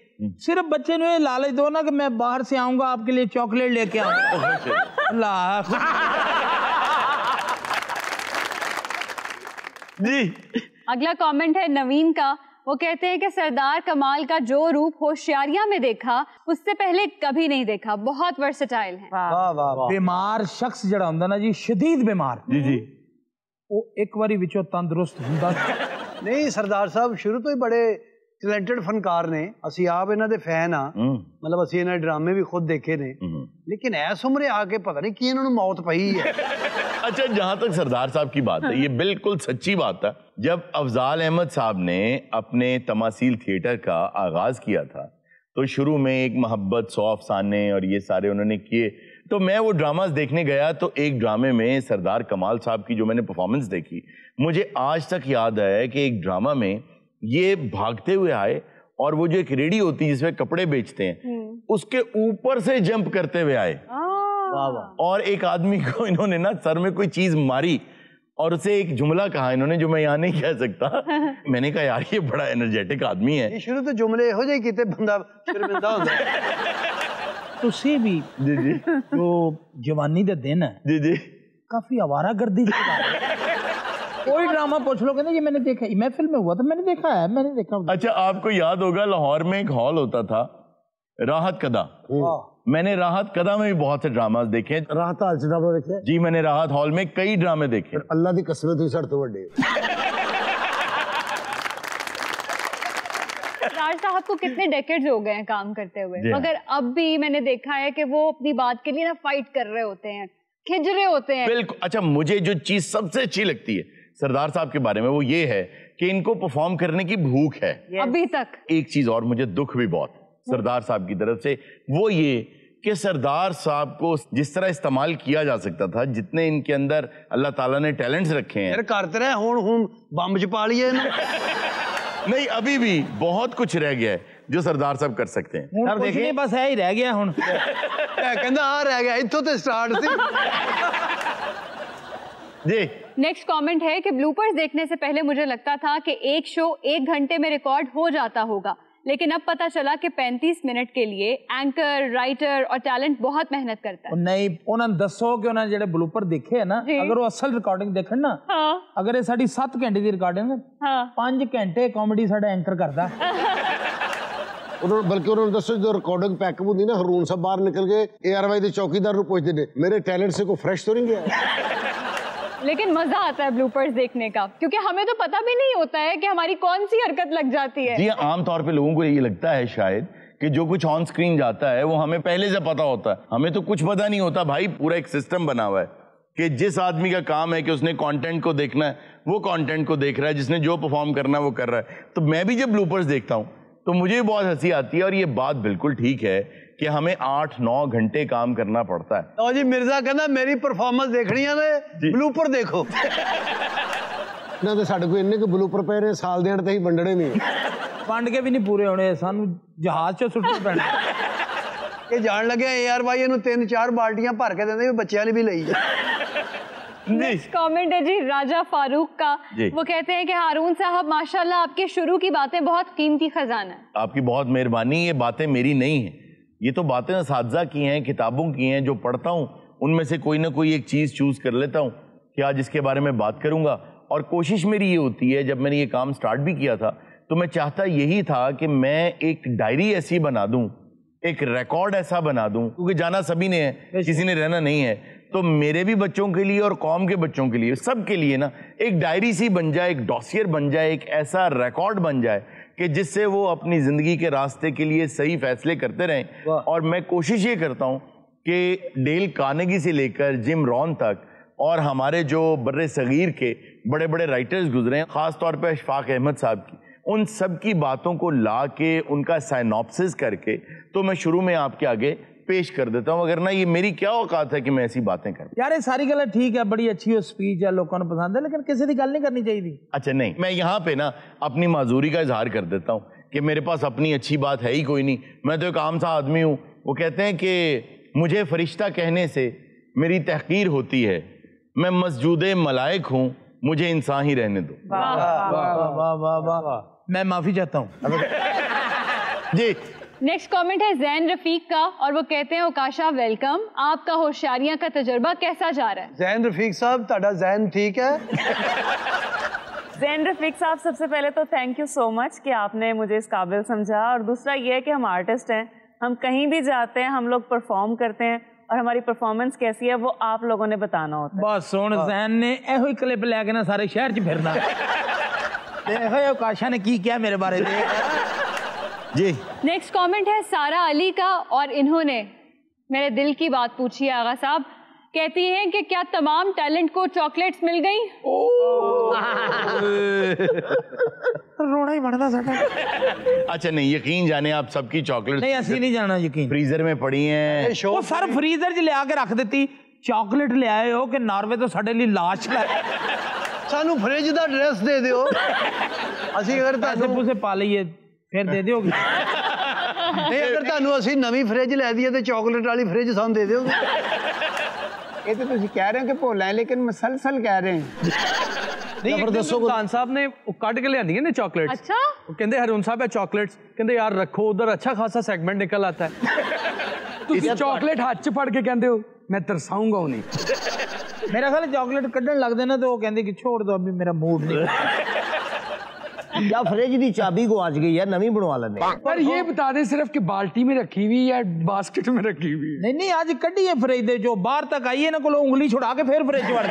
सिर्फ बच्चे ने लालच दो ना कि मैं बाहर से आऊंगा आपके लिए चॉकलेट लेके आऊंगा। जी अगला कमेंट है नवीन का। वो कहते हैं कि सरदार कमाल का जो रूप होशियारियां में देखा उससे पहले कभी नहीं देखा, बहुत वर्सेटाइल है। वाह वाह वाह। बीमार शख्स जड़ा हुंदा ना जी, शदीद बीमार जी जी, वो एक बारी विचों तंदुरुस्त हुंदा। नहीं सरदार साहब शुरू तो ही बड़े टैलेंटेड फनकार ने, ਅਸੀਂ ਆਪ ਇਹਨਾਂ ਦੇ ਫੈਨ ਆ, ਮਤਲਬ ਅਸੀਂ ਇਹਨਾਂ ਦੇ ਡਰਾਮੇ ਵੀ ਖੁਦ ਦੇਖੇ ਨੇ, लेकिन ऐस उम्र आके पता नहीं कि इन्होंने मौत पई है। अच्छा जहां तक सरदार साहब की बात है, ये बिल्कुल सच्ची बात है। जब अफजाल अहमद साहब ने अपने तमासील थिएटर का आगाज किया था तो शुरू में एक मोहब्बत, 100 अफसाने और ये सारे उन्होंने किए, तो मैं वो ड्रामास देखने गया तो एक ड्रामे में सरदार कमाल साहब की जो मैंने परफॉर्मेंस देखी, मुझे आज तक याद है कि एक ड्रामा में ये भागते हुए आए और वो जो एक रेडी होती है जिसमें कपड़े बेचते हैं उसके ऊपर से जंप करते हुए आए, और एक आदमी को इन्होंने ना सर में कोई चीज मारी और उसे एक जुमला कहा इन्होंने जो मैं यहाँ नहीं कह सकता। मैंने कहा यार ये बड़ा एनर्जेटिक आदमी है। शुरू तो जुमले हो जाए किते बंदा शर्मिंदा होता है। तुसी भी जी जी जो जवानी दे दिन है जी जी काफी आवारा गर्दी कोई ड्रामा पूछ लो कहते ये मैंने देखा, महफिल में हुआ था, मैंने देखा है, मैंने देखा। अच्छा आपको याद होगा लाहौर में एक हॉल होता था राहत कदा, मैंने राहत कदा में भी बहुत से ड्रामास देखे। राहत हाल च ड्रामा देखे जी, मैंने राहत हॉल में कई ड्रामे देखे। अल्लाह दी कसम तुसीं साडे तो वड्डे। सरदार साहब को कितने डेकेड्स हो गए हैं काम करते हुए, मगर अब भी मैंने देखा है कि वो अपनी बात के लिए ना फाइट कर रहे होते हैं, खिंच रहे होते हैं। बिल्कुल। अच्छा मुझे जो चीज सबसे अच्छी लगती है सरदार साहब के बारे में वो ये है कि इनको परफॉर्म करने की भूख है अभी तक। एक चीज और मुझे दुख भी बहुत सरदार साहब की तरफ से, वो ये कि सरदार साहब को जिस तरह इस्तेमाल किया जा सकता था, जितने इनके अंदर अल्लाह ताला ने टैलेंट्स रखे हैं। यार करते रहे हुन बम्ब च पा लिए नहीं अभी भी बहुत कुछ रह गया है जो सरदार साहब कर सकते हैं। अब देखिए बस है ही रह गया हुन। कहंदा आ रह गया इत्थों ते स्टार्ट सी। जी नेक्स्ट कमेंट है कि ब्लूपर्स देखने से पहले मुझे लगता था कि एक शो 1 घंटे में रिकॉर्ड हो जाता होगा, लेकिन अब पता चला कि 35 मिनट के लिए एंकर, राइटर और टैलेंट बहुत मेहनत करता है। नहीं उन्होंने दसो कि उन्होंने जेडे ब्लूपर देखे है ना, अगर वो असल रिकॉर्डिंग देखन ना, अगर ये साडी 7 घंटे की रिकॉर्डिंग 5 घंटे कॉमेडी साडा एंकर करदा। बल्कि उन्होंने दसो जो रिकॉर्डिंग पैकअप होंदी ना, हरून साहब बाहर निकल के ARY दे चौकीदार नु पूछदे ने मेरे टैलेंट से कोई फ्रेश तो नहीं गया। लेकिन मजा आता है ब्लूपर्स देखने का, क्योंकि हमें तो पता भी नहीं होता है कि हमारी कौन सी हरकत लग जाती है। जी आमतौर पे लोगों को ये लगता है शायद कि जो कुछ ऑन स्क्रीन जाता है वो हमें पहले से पता होता है, हमें तो कुछ पता नहीं होता भाई। पूरा एक सिस्टम बना हुआ है कि जिस आदमी का काम है कि उसने कंटेंट को देखना है वो कंटेंट को देख रहा है, जिसने जो परफॉर्म करना है वो कर रहा है। तो मैं भी जब ब्लूपर्स देखता हूँ तो मुझे बहुत हंसी आती है, और ये बात बिल्कुल ठीक है कि हमें 8-9 घंटे काम करना पड़ता है। तो जी मिर्जा कहना मेरी परफॉर्मेंस देखनी है ने ब्लूपर देखो। ना तो साडे कोई इन्ने के ब्लूपर पे रहे साल दे ते ही वंडणे नहीं, वंड के भी नहीं पूरे होने, सानू जहाज चो सुट्टने पैणे। ये जान लगे ARY नु 3-4 बाल्टियां भर के देंदे बच्चों ने भी लई। नेक्स्ट कमेंट है जी राजा फारूक का। वो कहते हैं कि हारून साहब माशाल्लाह आपके शुरू की बातें बहुत कीमती खजाना है। आपकी बहुत मेहरबानी, ये बातें मेरी नहीं है, ये तो बातें असातिज़ा की हैं, किताबों की हैं, जो पढ़ता हूँ उनमें से कोई ना कोई एक चीज़ चूज़ कर लेता हूँ कि आज इसके बारे में बात करूँगा। और कोशिश मेरी ये होती है, जब मैंने ये काम स्टार्ट भी किया था तो मैं चाहता यही था कि मैं एक डायरी ऐसी बना दूँ, एक रिकॉर्ड ऐसा बना दूँ, क्योंकि जाना सभी ने है, किसी ने रहना नहीं है। तो मेरे भी बच्चों के लिए और कौम के बच्चों के लिए, सब के लिए ना एक डायरी सी बन जाए, एक डॉसियर बन जाए, एक ऐसा रिकॉर्ड बन जाए कि जिससे वो अपनी ज़िंदगी के रास्ते के लिए सही फैसले करते रहें। और मैं कोशिश ये करता हूँ कि डेल कार्नेगी से लेकर जिम रॉन तक और हमारे जो बर्रे सगीर के बड़े बड़े राइटर्स गुजरे हैं, ख़ास तौर पे अशफाक अहमद साहब की, उन सब की बातों को ला के उनका साइनॉप्सिस करके तो मैं शुरू में आपके आगे पेश कर देता हूँ। अगर ना ये मेरी क्या औकात है कि मैं ऐसी बातें करूँ। यार ये सारी गल ठीक है, बड़ी अच्छी हो स्पीच है, लोगों को पसंद है, लेकिन किसी की गल नहीं करनी चाहिए। अच्छा नहीं, मैं यहाँ पे ना अपनी माजूरी का इजहार कर देता हूँ कि मेरे पास अपनी अच्छी बात है ही कोई नहीं, मैं तो एक आम सा आदमी हूँ। वो कहते हैं कि मुझे फरिश्ता कहने से मेरी तहकीर होती है, मैं मस्जूदे मलाइक हूँ मुझे इंसान ही रहने दो। वाह वाह वाह वाह, मैं माफी चाहता हूँ। जी नेक्स्ट कमेंट है जैन रफीक का और वो कहते हैं ओकाशा वेलकम, आपका होशियारियां का तजुर्बा कैसा जा रहा है? जैन रफीक साहब ताड़ा जैन ठीक है? जैन रफीक साहब, सबसे पहले तो थैंक यू सो मच कि आपने मुझे इस काबिल समझा, और दूसरा ये है कि हम आर्टिस्ट हैं, हम कहीं भी जाते हैं, हम लोग परफॉर्म करते हैं और हमारी परफॉर्मेंस कैसी है वो आप लोगों ने बताना होता है। बस सुन जैन ने एहो ही क्लिप लेके ना सारे शहर च फिरना। देखो ओकाशा ने की क्या मेरे बारे में। जी नेक्स्ट कमेंट है सारा अली का और इन्होंने मेरे दिल की बात पूछी है आगा साहब। कहती हैं कि क्या तमाम टैलेंट को चॉकलेट्स मिल गई? रोना ही बढ़ता साडा। अच्छा नहीं, यकीन जाने आप सबकी चॉकलेट नहीं असली नहीं जाना यकीन। फ्रीजर में पड़ी हैं। वो सर फ्रीजर च लिया के रख देती, चॉकलेट ले आए हो कि नॉर्वे तो साडे लिए लाश ला सानू फ्रिज दा एड्रेस दे दियो, ਅਸੀਂ अगर पैसे पूसे पा लईए फिर दे दियोगे। नहीं अगर ਤੁਹਾਨੂੰ ਅਸੀਂ ਨਵੀਂ ਫ੍ਰਿਜ ਲੈ ਦਈਏ ਤੇ ਚਾਕਲੇਟ ਵਾਲੀ ਫ੍ਰਿਜ ਸਾਨੂੰ ਦੇ ਦਿਓਗੇ? ये तो तुम कह रहे हो कि भोला है, लेकिन मुसलसल कह रहे हैं। खान साहब ने कट के लिया ने चॉकलेट्स। अच्छा कहते हरून साहब है चॉकलेट्स, कहते यार रखो उधर अच्छा खासा सेगमेंट निकल आता है। तुम चॉकलेट हाथ च फड़ के कहते हो मैं तरसाऊंगा उन्हें। मेरा ख्याल चॉकलेट कड्ढन लगदे ना तो वो कहंदे कि छोड़ दो अभी मेरा मूड नहीं। या फ्रिज की चाबी गुआच गई है, नवी बनवा लेने। पर ये बता दे सिर्फ कि बाल्टी में रखी हुई या बास्केट में रखी हुई? नहीं नहीं आज कड्ढी है फ्रिज दे, जो बाहर तक आई है ना को उंगली छुड़ा के फिर फ्रिज वड़।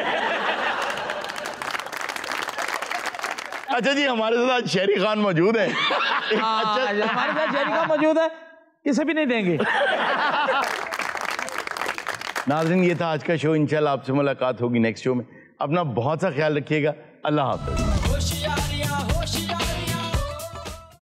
अच्छा जी हमारे साथ आज शेरी खान मौजूद है। हमारे साथ शेरी खान मौजूद है, इसे भी नहीं देंगे। नाज़रीन ये था आज का शो, इंशाल्लाह आपसे मुलाकात होगी नेक्स्ट शो में। अपना बहुत सा ख्याल रखिएगा। अल्लाह हाफ़िज़।